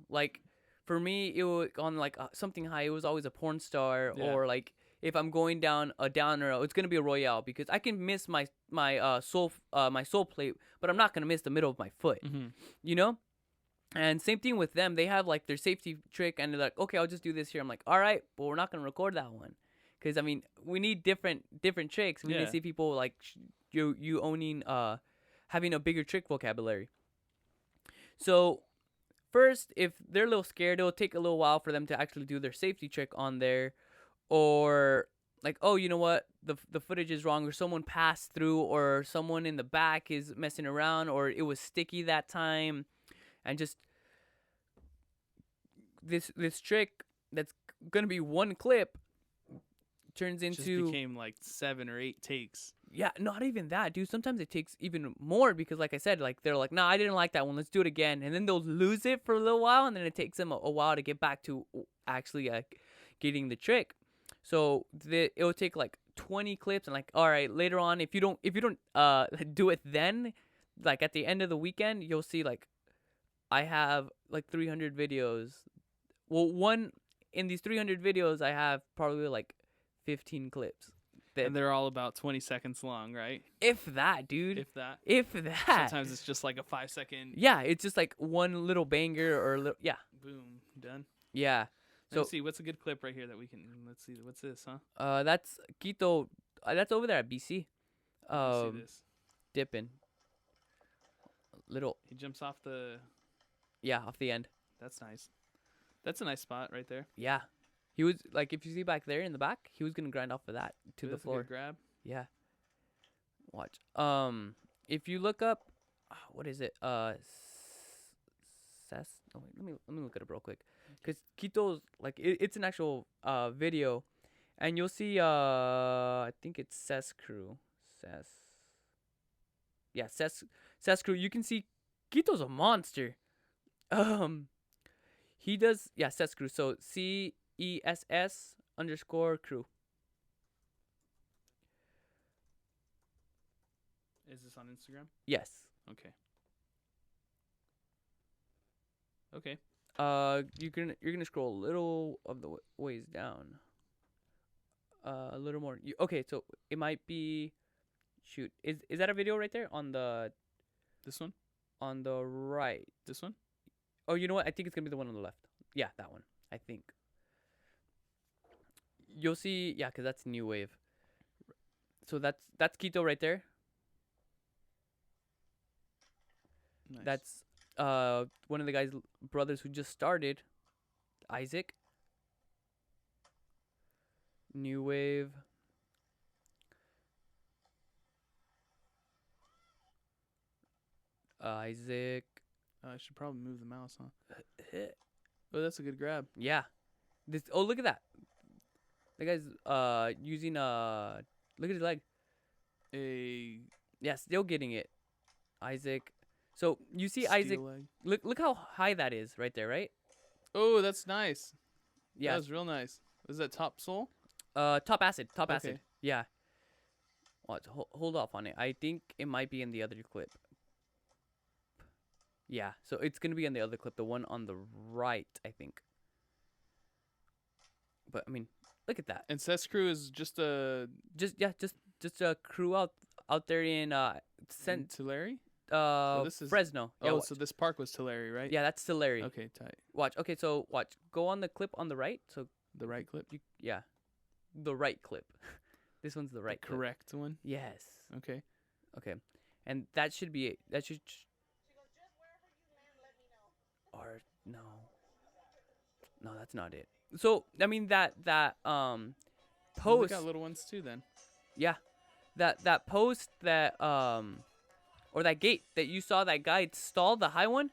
like for me it was on like something high, it was always a porn star, or like if I'm going down a downer, it's gonna be a Royale, because I can miss my sole plate, but I'm not gonna miss the middle of my foot, And same thing with them. They have like their safety trick, and they're like, okay, I'll just do this here. I'm like, all right, but we're not gonna record that one, because I mean, we need different tricks. We need to see people like you owning having a bigger trick vocabulary. So first, if they're a little scared, it'll take a little while for them to actually do their safety trick on there, or like, oh, you know what, the footage is wrong, or someone passed through, or someone in the back is messing around, or it was sticky that time. And just this trick that's gonna be one clip turns into just became like 7 or 8 takes. Yeah, not even that, dude. Sometimes it takes even more, because like I said, like they're like, nah, I didn't like that one, let's do it again, and then they'll lose it for a little while, and then it takes them a while to get back to actually getting the trick. So it'll take like 20 clips, and like, all right, later on, if you don't do it then, like at the end of the weekend, you'll see like I have like 300 videos. Well, in these 300 videos, I have probably like 15 clips. And they're all about 20 seconds long, right? If that, dude. If that. Sometimes it's just like a 5-second. Yeah, it's just like one little banger or yeah. Boom, done. Yeah. Let's see, what's a good clip right here that we can, let's see, what's this, That's Quito. That's over there at BC. Let's see this. Dipping. Little. He jumps off the... Yeah, off the end. That's nice. That's a nice spot right there. Yeah. He was, like, if you see back there in the back, he was going to grind off of that to the floor. A good grab. Yeah. Watch. If you look up, what is it? Oh, wait, let me look it up real quick. Because Quito's, like, it's an actual video. And you'll see, I think it's Cess Crew. Yeah, Cess Crew. You can see Quito's a monster. He does, yeah, Cess Crew. So CESS_crew. Is this on Instagram? Yes. Okay. Okay. You're gonna scroll a little of the ways down. A little more. Okay, so it might be. Shoot, is that a video right there on the? This one. On the right. This one. Oh, you know what? I think it's gonna be the one on the left. Yeah, that one. I think. You'll see, yeah, because that's New Wave. So that's Quito right there. Nice. That's one of the guys' brothers who just started, Isaac. New Wave. Isaac. I should probably move the mouse, huh? Oh, that's a good grab. Yeah. This. Oh, look at that. The guy's using look at his leg. Yeah, still getting it. Isaac. So you see Isaac. Leg. Look how high that is right there, right? Oh, that's nice. Yeah, that was real nice. Was that top sole? Top acid. Top Okay. acid. Yeah. Watch. Hold off on it. I think it might be in the other clip. Yeah, so it's gonna be on the other clip, the one on the right, I think. But I mean, look at that. And Seth's crew is just a Just a crew out there in Tulare. Oh, this is Fresno. Yeah, oh, so this park was Tulare, right? yeah, that's Tulare. Okay, tight. Watch. Okay, so watch. Go on the clip on the right. So The right clip. yeah, the right clip. This one's the right. The clip. correct one. Yes. Okay. Okay, and that should be it. That should. Or no, that's not it. So I mean that Oh, they post. got little ones too then. Yeah, that post that or that gate that you saw that guy stall the high one.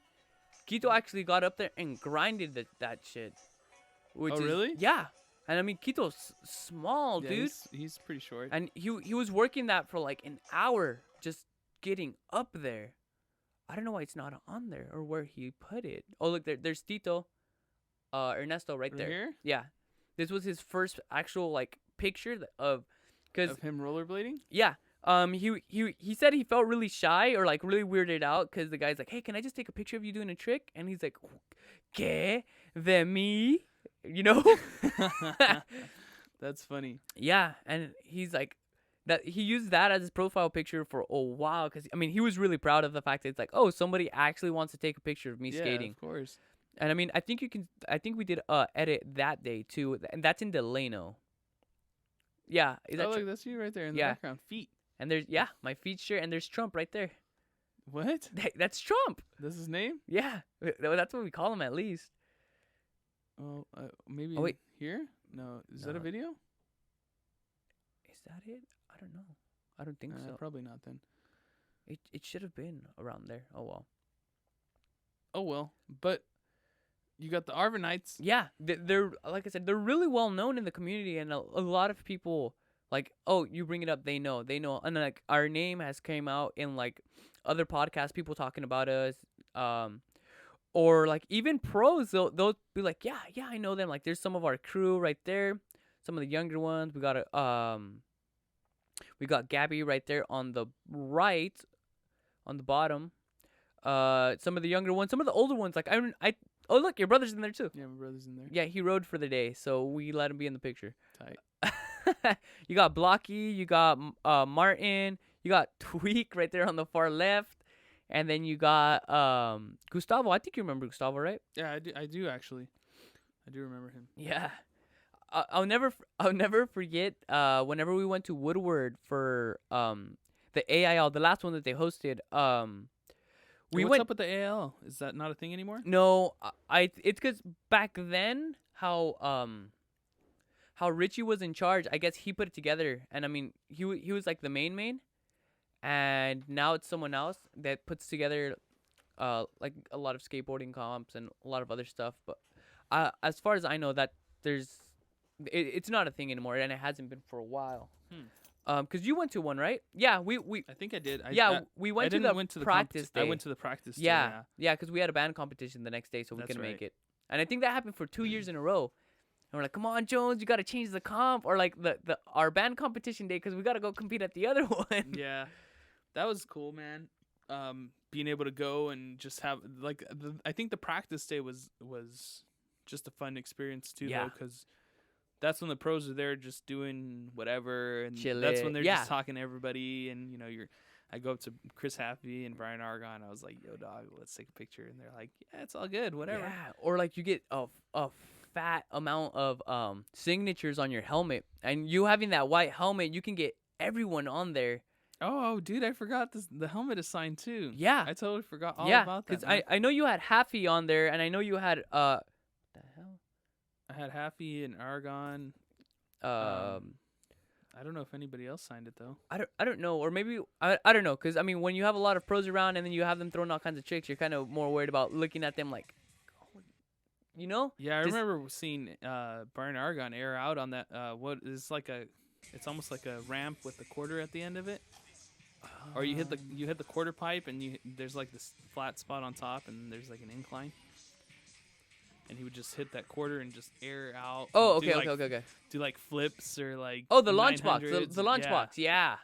Quito actually got up there and grinded that shit. Which Oh, is, really? Yeah, and I mean Quito's small, Yeah, dude, he's pretty short. and he was working that for like an hour just getting up there. I don't know why it's not on there or where he put it. Oh look, there's Tito, Ernesto right there. Here? Yeah, this was his first actual like picture of, cause Of him rollerblading? yeah. He said he felt really shy or like really weirded out because the guy's like, "Hey, can I just take a picture of you doing a trick?" And he's like, "¿Qué? De mí?" You know? That's funny. Yeah, and he's like, that he used that as his profile picture for a while because I mean he was really proud of the fact that it's like, oh, somebody actually wants to take a picture of me Yeah, skating. of course. And I mean, I think we did edit that day too, and that's in Delano. Yeah, is that Oh, true? look, that's you right there in the Yeah. background. Feet. And there's my feet shirt, and there's Trump right there. What? That's Trump. That's his name? Yeah, that's what we call him at least. Oh, maybe Oh, wait. here? No. Is that a No. video? Is that it? I don't know. I don't think so. Probably not then. It should have been around there. Oh well. Oh, well. But you got the Arvinites. Yeah, they're like I said, they're really well known in the community, and a lot of people like, oh, you bring it up, they know, and like our name has came out in like other podcasts, people talking about us, or like even pros, they'll be like, yeah, I know them. Like there's some of our crew right there, some of the younger ones. We got Gabby right there on the right, on the bottom. Some of the younger ones, some of the older ones, like oh look, your brother's in there too. Yeah, my brother's in there. Yeah, he rode for the day, so we let him be in the picture. Tight. You got Blocky, you got Martin, you got Tweak right there on the far left, and then you got Gustavo. I think you remember Gustavo, right? Yeah, I do actually. I do remember him. Yeah. I'll never forget whenever we went to Woodward for the AIL, the last one that they hosted. What's up with the AL? Is that not a thing anymore? No, it's because back then how Richie was in charge, I guess he put it together, and I mean he was like the main, and now it's someone else that puts together like a lot of skateboarding comps and a lot of other stuff. But as far as I know, that it's not a thing anymore, and it hasn't been for a while. Cause you went to one, right? Yeah, we I think I did. we went to the practice day. I went to the practice day. Yeah, cause we had a band competition the next day, so we couldn't make it. And I think that happened for 2 years in a row. And we're like, come on, Jones, you got to change the comp, or like our band competition day, because we got to go compete at the other one. Yeah, that was cool, man. Being able to go and just have like I think the practice day was just a fun experience too, though, because that's when the pros are there just doing whatever, and that's when they're just talking to everybody, and you know I go up to Chris Happy and Brian Argon. I was like, "Yo, dog, let's take a picture," and they're like, "Yeah, it's all good, whatever." Yeah, or like you get a fat amount of signatures on your helmet, and you having that white helmet, you can get everyone on there. Oh, dude, I forgot the helmet is signed too. Yeah, I totally forgot all about that. Because I know you had Happy on there, and I know you had what the hell? I had Happy and Argon. I don't know if anybody else signed it though. I don't know, or maybe I don't know, because I mean when you have a lot of pros around and then you have them throwing all kinds of tricks, you're kind of more worried about looking at them like, you know? Yeah, I remember seeing Brian Argon air out on that. What is like it's almost like a ramp with the quarter at the end of it. Or you hit the quarter pipe and there's like this flat spot on top and there's like an incline. And he would just hit that quarter and just air out. Oh, okay. Do like flips or like the launch box, the launch box, yeah.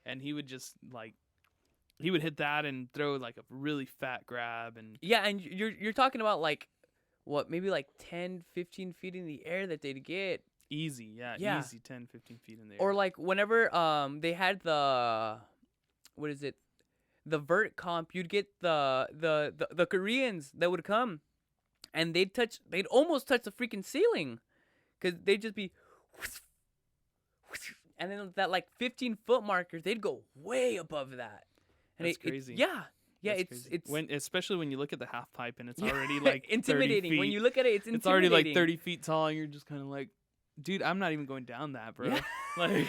And he would just like he would hit that and throw like a really fat grab and Yeah, and you're talking about like what, maybe like 10, 15 feet in the air that they'd get. easy, Yeah. easy 10, 15 feet in the air. Or like whenever they had the, what is it? The vert comp, you'd get the Koreans that would come and they'd almost touch the freaking ceiling, cuz they'd just be, and then that like 15-foot marker, they'd go way above that. And That's crazy. Yeah, That's it's crazy. especially when you look at the half pipe and it's yeah, already like 30 intimidating. When feet. you look at it, it's intimidating. It's already like 30 feet tall and you're just kind of like, dude, I'm not even going down that, bro. Yeah. Like,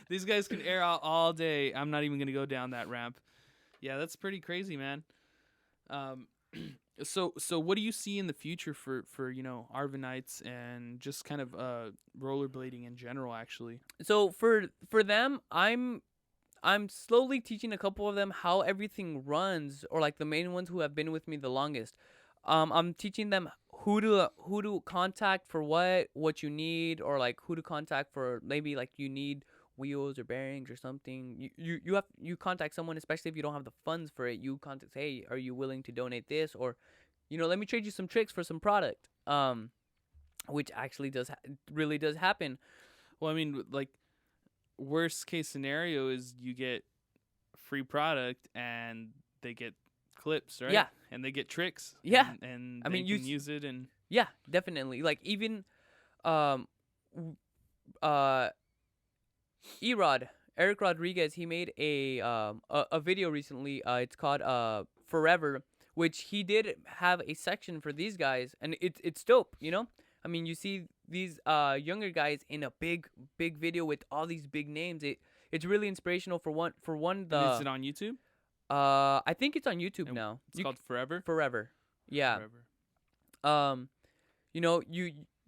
these guys can air out all day. I'm not even going to go down that ramp. Yeah, that's pretty crazy, man. So what do you see in the future for Arvinites and just kind of rollerblading in general, actually? So for them, I'm slowly teaching a couple of them how everything runs, or like the main ones who have been with me the longest. I'm teaching them who to contact for what you need, or like who to contact for maybe like you need wheels or bearings or something. You contact someone, especially if you don't have the funds for it. You contact, hey, are you willing to donate this, or let me trade you some tricks for some product. Which actually really does happen. Well, I mean, like, worst case scenario is you get free product and they get clips, right? Yeah. And they get tricks. Yeah. And I mean, they can use it and yeah, definitely. Like even Eric Rodriguez, he made a video recently. It's called Forever, which he did have a section for these guys, and it's dope. I mean, you see these younger guys in a big video with all these big names. It's really inspirational for one. And is it on YouTube? I think it's on YouTube And now. It's called Forever. Forever. Yeah. Forever.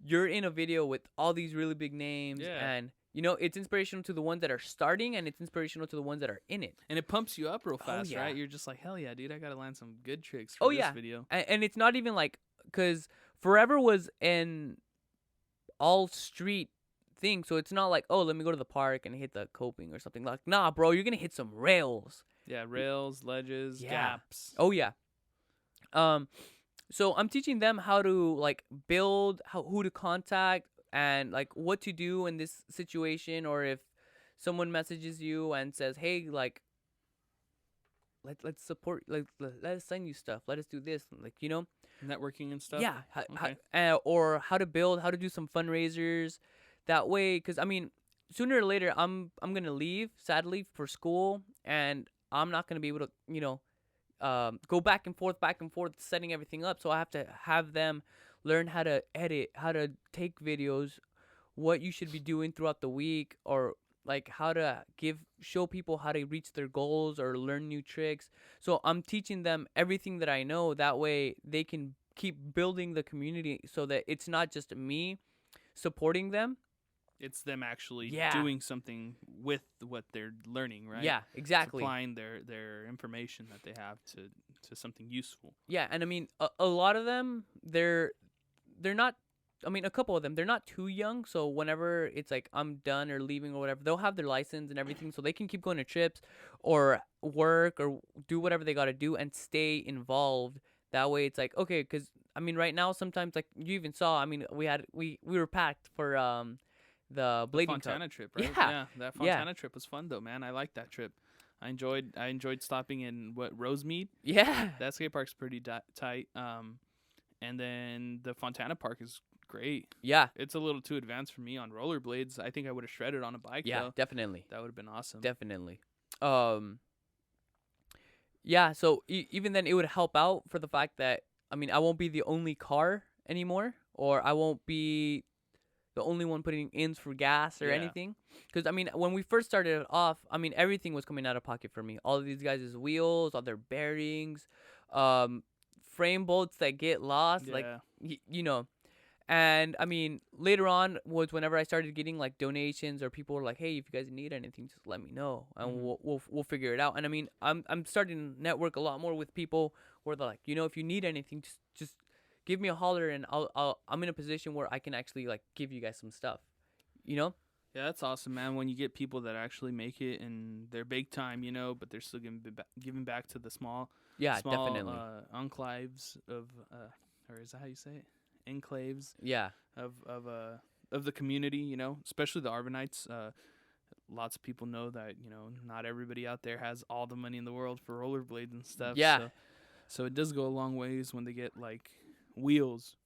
You're in a video with all these really big names, Yeah. and it's inspirational to the ones that are starting, and it's inspirational to the ones that are in it. And it pumps you up real fast, yeah. right? You're just like, hell yeah, dude, I gotta land some good tricks for this video. And it's not even like, because Forever was an all street thing, so it's not like, oh, let me go to the park and hit the coping or something. Like, nah, bro, you're gonna hit some rails. Yeah, rails, ledges, Yeah. gaps. Oh yeah. So I'm teaching them how to like build, who to contact, and like what to do in this situation, or if someone messages you and says, hey, like, let's support, like, let us send you stuff, let us do this, like, Networking and stuff. yeah, Okay. or how to do some fundraisers that way, because I mean, sooner or later I'm gonna leave, sadly, for school, and I'm not gonna be able to go back and forth setting everything up. So I have to have them learn how to edit, how to take videos, what you should be doing throughout the week, or like how to show people how to reach their goals or learn new tricks. So I'm teaching them everything that I know. That way they can keep building the community, so that it's not just me supporting them. It's them actually Yeah. doing something with what they're learning, right? Yeah, exactly. Applying their information that they have to something useful. Yeah, and I mean, a lot of them, they're not. I mean, a couple of them, they're not too young. So whenever it's like I'm done or leaving or whatever, they'll have their license and everything, so they can keep going to trips or work or do whatever they got to do and stay involved. That way, it's like, okay, because I mean, right now sometimes, like you even saw, I mean, we were packed for the blading Fontana cup. trip, right? Yeah. That Fontana trip was fun though, man. I liked that trip. I enjoyed stopping in Rosemead. Yeah. That skate park's pretty tight. And then the Fontana Park is great. Yeah. It's a little too advanced for me on rollerblades. I think I would have shredded on a bike. Yeah, though. definitely. That would have been awesome. Definitely. Yeah, so even then it would help out for the fact that, I mean, I won't be the only car anymore, or I won't be the only one putting ins for gas or Yeah. anything. Because, I mean, when we first started it off, I mean, everything was coming out of pocket for me. All of these guys' wheels, all their bearings, frame bolts that get lost, like, And, I mean, later on was whenever I started getting, like, donations, or people were like, hey, if you guys need anything, just let me know, and we'll figure it out. And, I mean, I'm starting to network a lot more with people where they're like, if you need anything, just give me a holler, and I'm in a position where I can actually, like, give you guys some stuff, Yeah, that's awesome, man. When you get people that actually make it and they're big time, but they're still giving back to the small Yeah, small definitely. enclaves of or is that how you say it? Enclaves Yeah. of the community, especially the Arvinites. Lots of people know that, not everybody out there has all the money in the world for rollerblades and stuff. Yeah. So it does go a long ways when they get like wheels,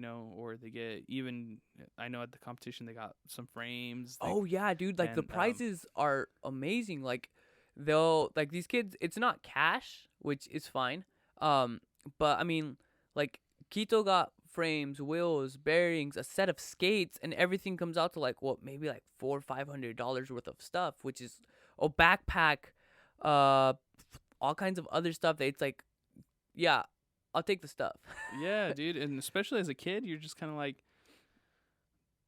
or they get even, I know at the competition they got some frames. Oh yeah, dude. Like the and, prizes are amazing. Like they'll like these kids. It's not cash, which is fine. But I mean, like Quito got frames, wheels, bearings, a set of skates, and everything comes out to like what maybe like $400-500 worth of stuff, which is a backpack, all kinds of other stuff. That it's like, yeah, I'll take the stuff. Yeah, dude, and especially as a kid, you're just kind of like,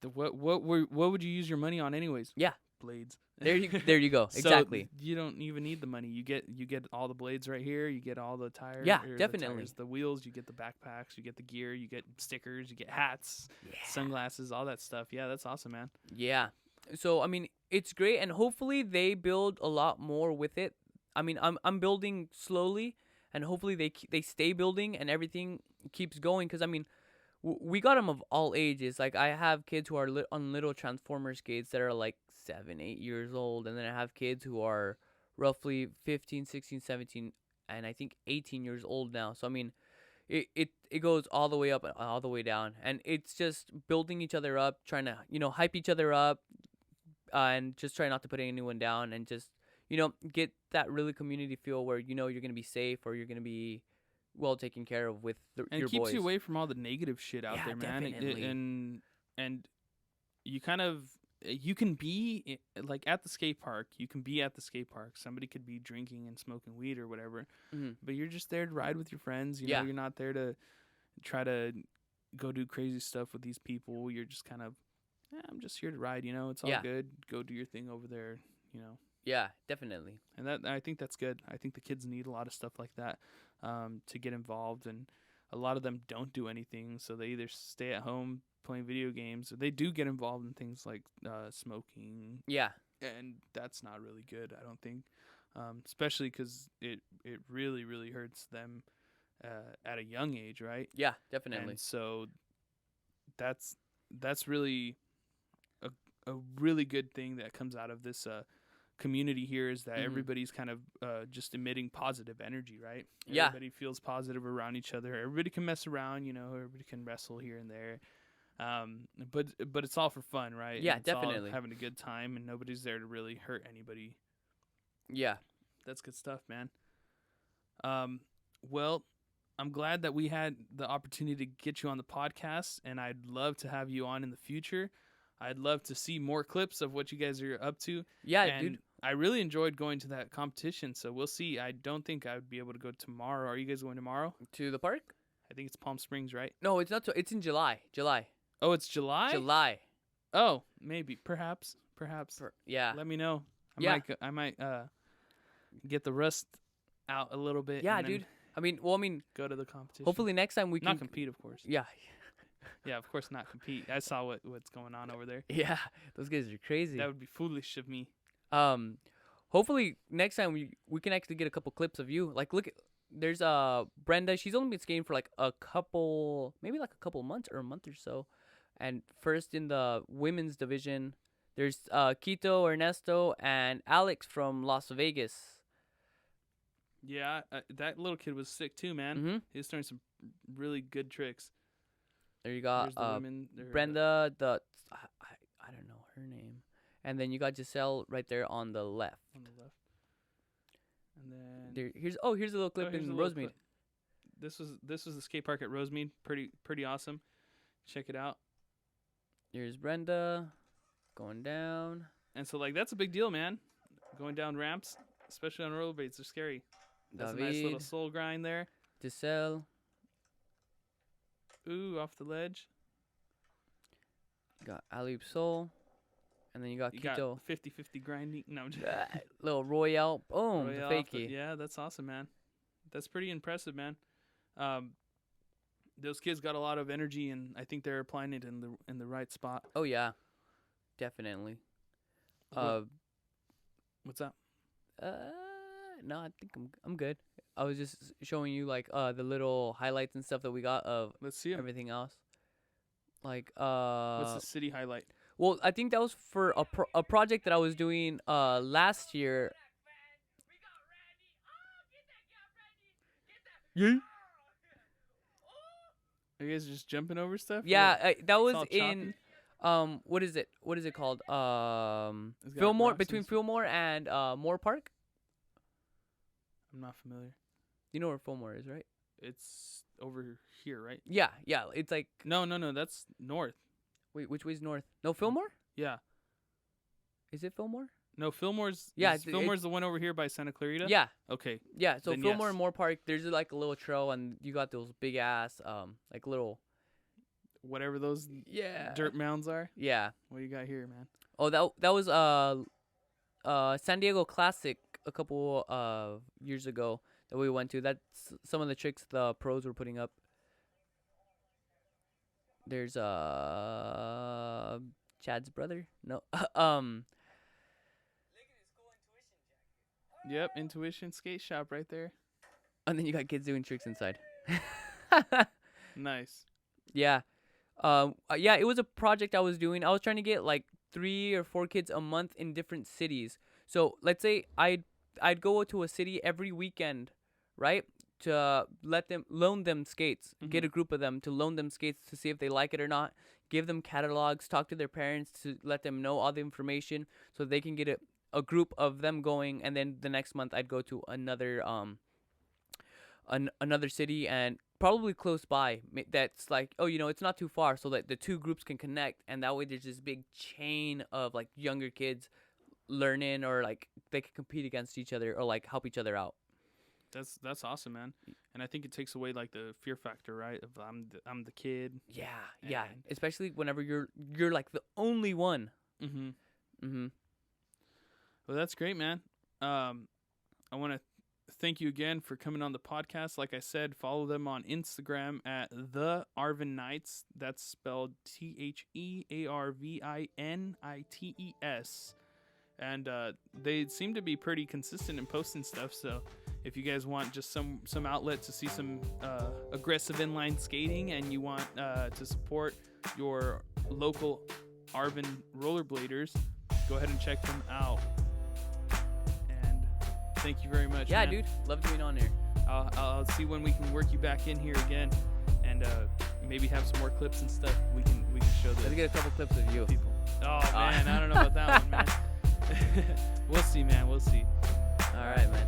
what would you use your money on anyways? Yeah. Blades. There you go. So Exactly. you don't even need the money. You get all the blades right here. You get all the tires. Yeah, or definitely. the wheels. You get the backpacks. You get the gear. You get stickers. You get hats, Yeah. sunglasses, all that stuff. Yeah, that's awesome, man. Yeah. So I mean, it's great, and hopefully they build a lot more with it. I mean, I'm building slowly, and hopefully they stay building and everything keeps going. Cause I mean, we got them of all ages. Like I have kids who are on little transformer skates that are like 7, 8 years old, and then I have kids who are roughly 15, 16, 17, and I think 18 years old now. So I mean, it goes all the way up and all the way down, and it's just building each other up, trying to hype each other up, and just try not to put anyone down, and just get that really community feel where you're gonna be safe, or you're gonna be well taken care of with And your it keeps boys. you away from all the negative shit out Yeah, there, man. definitely. And you kind of you can be like at the skate park. You can be at the skate park. Somebody could be drinking and smoking weed or whatever, Mhm. but you're just there to ride with your friends. Yeah. You're not there to try to go do crazy stuff with these people. You're just kind of, I'm just here to ride. It's all Yeah. good. Go do your thing over there. Yeah, definitely. And I think that's good. I think the kids need a lot of stuff like that to get involved, and a lot of them don't do anything, so they either stay at home playing video games, or they do get involved in things like smoking, Yeah. and that's not really good, I don't think, especially because it really, really hurts them at a young age, right? Yeah, definitely. And so that's really a really good thing that comes out of this community here, is that Mhm. everybody's kind of just emitting positive energy, right? Yeah. Everybody feels positive around each other. Everybody can mess around, everybody can wrestle here and there. But it's all for fun, right? Yeah, And it's all definitely. having a good time, and nobody's there to really hurt anybody. Yeah. That's good stuff, man. Well, I'm glad that we had the opportunity to get you on the podcast, and I'd love to have you on in the future. I'd love to see more clips of what you guys are up to. Yeah, And dude. I really enjoyed going to that competition, so we'll see. I don't think I would be able to go tomorrow. Are you guys going tomorrow? To the park? I think it's Palm Springs, right? No, it's not. It's in July. Oh, it's July? July. Oh, maybe. Perhaps. Yeah. Let me know. Yeah. I might get the rust out a little bit. Yeah, and then dude. I mean, go to the competition. hopefully next time we can. Not compete, of course. Yeah. Yeah, of course not compete. I saw what's going on over there. Yeah. Those guys are crazy. That would be foolish of me. Hopefully next time we can actually get a couple clips of you. Like, look, there's Brenda. She's only been skating for like a couple months or a month or so, and first in the women's division. There's Quito, Ernesto, and Alex from Las Vegas. Yeah, that little kid was sick too, man. Mhm. He was doing some really good tricks. There you got There's the women. Brenda. I don't know her name, and then you got Giselle right there on the left. On the left. And then Here's a little clip here's in a little Rosemead. clip. This was the skate park at Rosemead. Pretty awesome. Check it out. Here's Brenda going down. And so like that's a big deal, man. Going down ramps, especially on rollerblades, they're scary. That's a nice little David, soul grind there. Giselle. Ooh, off the ledge. You got Alip Soul, and then you got You Quito. got 50-50 grinding. No, I'm just Little Royale. Boom. Royale The off fakie. yeah, that's awesome, man. That's pretty impressive, man. Those kids got a lot of energy, and I think they're applying it in the right spot. Oh yeah, definitely. What's that? No, I think I'm good. I was just showing you like the little highlights and stuff that we got of Let's see 'em. everything else. Like What's the city highlight? well, I think that was for a project that I was doing last year. Yeah. Are you guys just jumping over stuff? or Yeah, what? that was all in what is it? What is it called? It's got Fillmore, rocks between and stuff. Fillmore and Moore Park. I'm not familiar. You know where Fillmore is, right? It's over here, right? Yeah, it's like No, that's north. wait, which way's north? No, Fillmore? Yeah. Is it Fillmore? No, Fillmore's. Yeah, Fillmore's the one over here by Santa Clarita. Yeah. Okay. Yeah, so Then Fillmore yes. and Moore Park, there's like a little trail, and you got those big ass, like little. Whatever those Yeah. dirt mounds are. Yeah. What do you got here, man? Oh, that was San Diego Classic a couple years ago that we went to. That's some of the tricks the pros were putting up. There's Chad's brother. No. Yep, Intuition Skate Shop right there. And then you got kids doing tricks inside. Nice. Yeah. Yeah, it was a project I was doing. I was trying to get like 3 or 4 kids a month in different cities. So let's say I'd go to a city every weekend, right? To loan them skates, get a group of them to loan them skates to see if they like it or not. Give them catalogs, talk to their parents to let them know all the information so they can get a group of them going. And then the next month I'd go to another another city and probably close by that's like, oh, it's not too far, so that the 2 groups can connect, and that way there's this big chain of like younger kids learning, or like they can compete against each other or like help each other out. That's awesome, man. And I think it takes away like the fear factor, right? Of I'm the kid. Yeah, yeah. And- Especially whenever you're like the only one. Well, that's great, man. I want to thank you again for coming on the podcast. Like I said, follow them on Instagram at the Arvinites. That's spelled TheArvinites. And they seem to be pretty consistent in posting stuff. So if you guys want just some outlet to see some aggressive inline skating, and you want to support your local Arvin rollerbladers, go ahead and check them out. And thank you very much. Yeah, man. dude. Love being on here. I'll see when we can work you back in here again, and maybe have some more clips and stuff. We can show the Let's get a couple clips of you. people. Oh man, I don't know about that one, man. We'll see, man. We'll see. All right, man.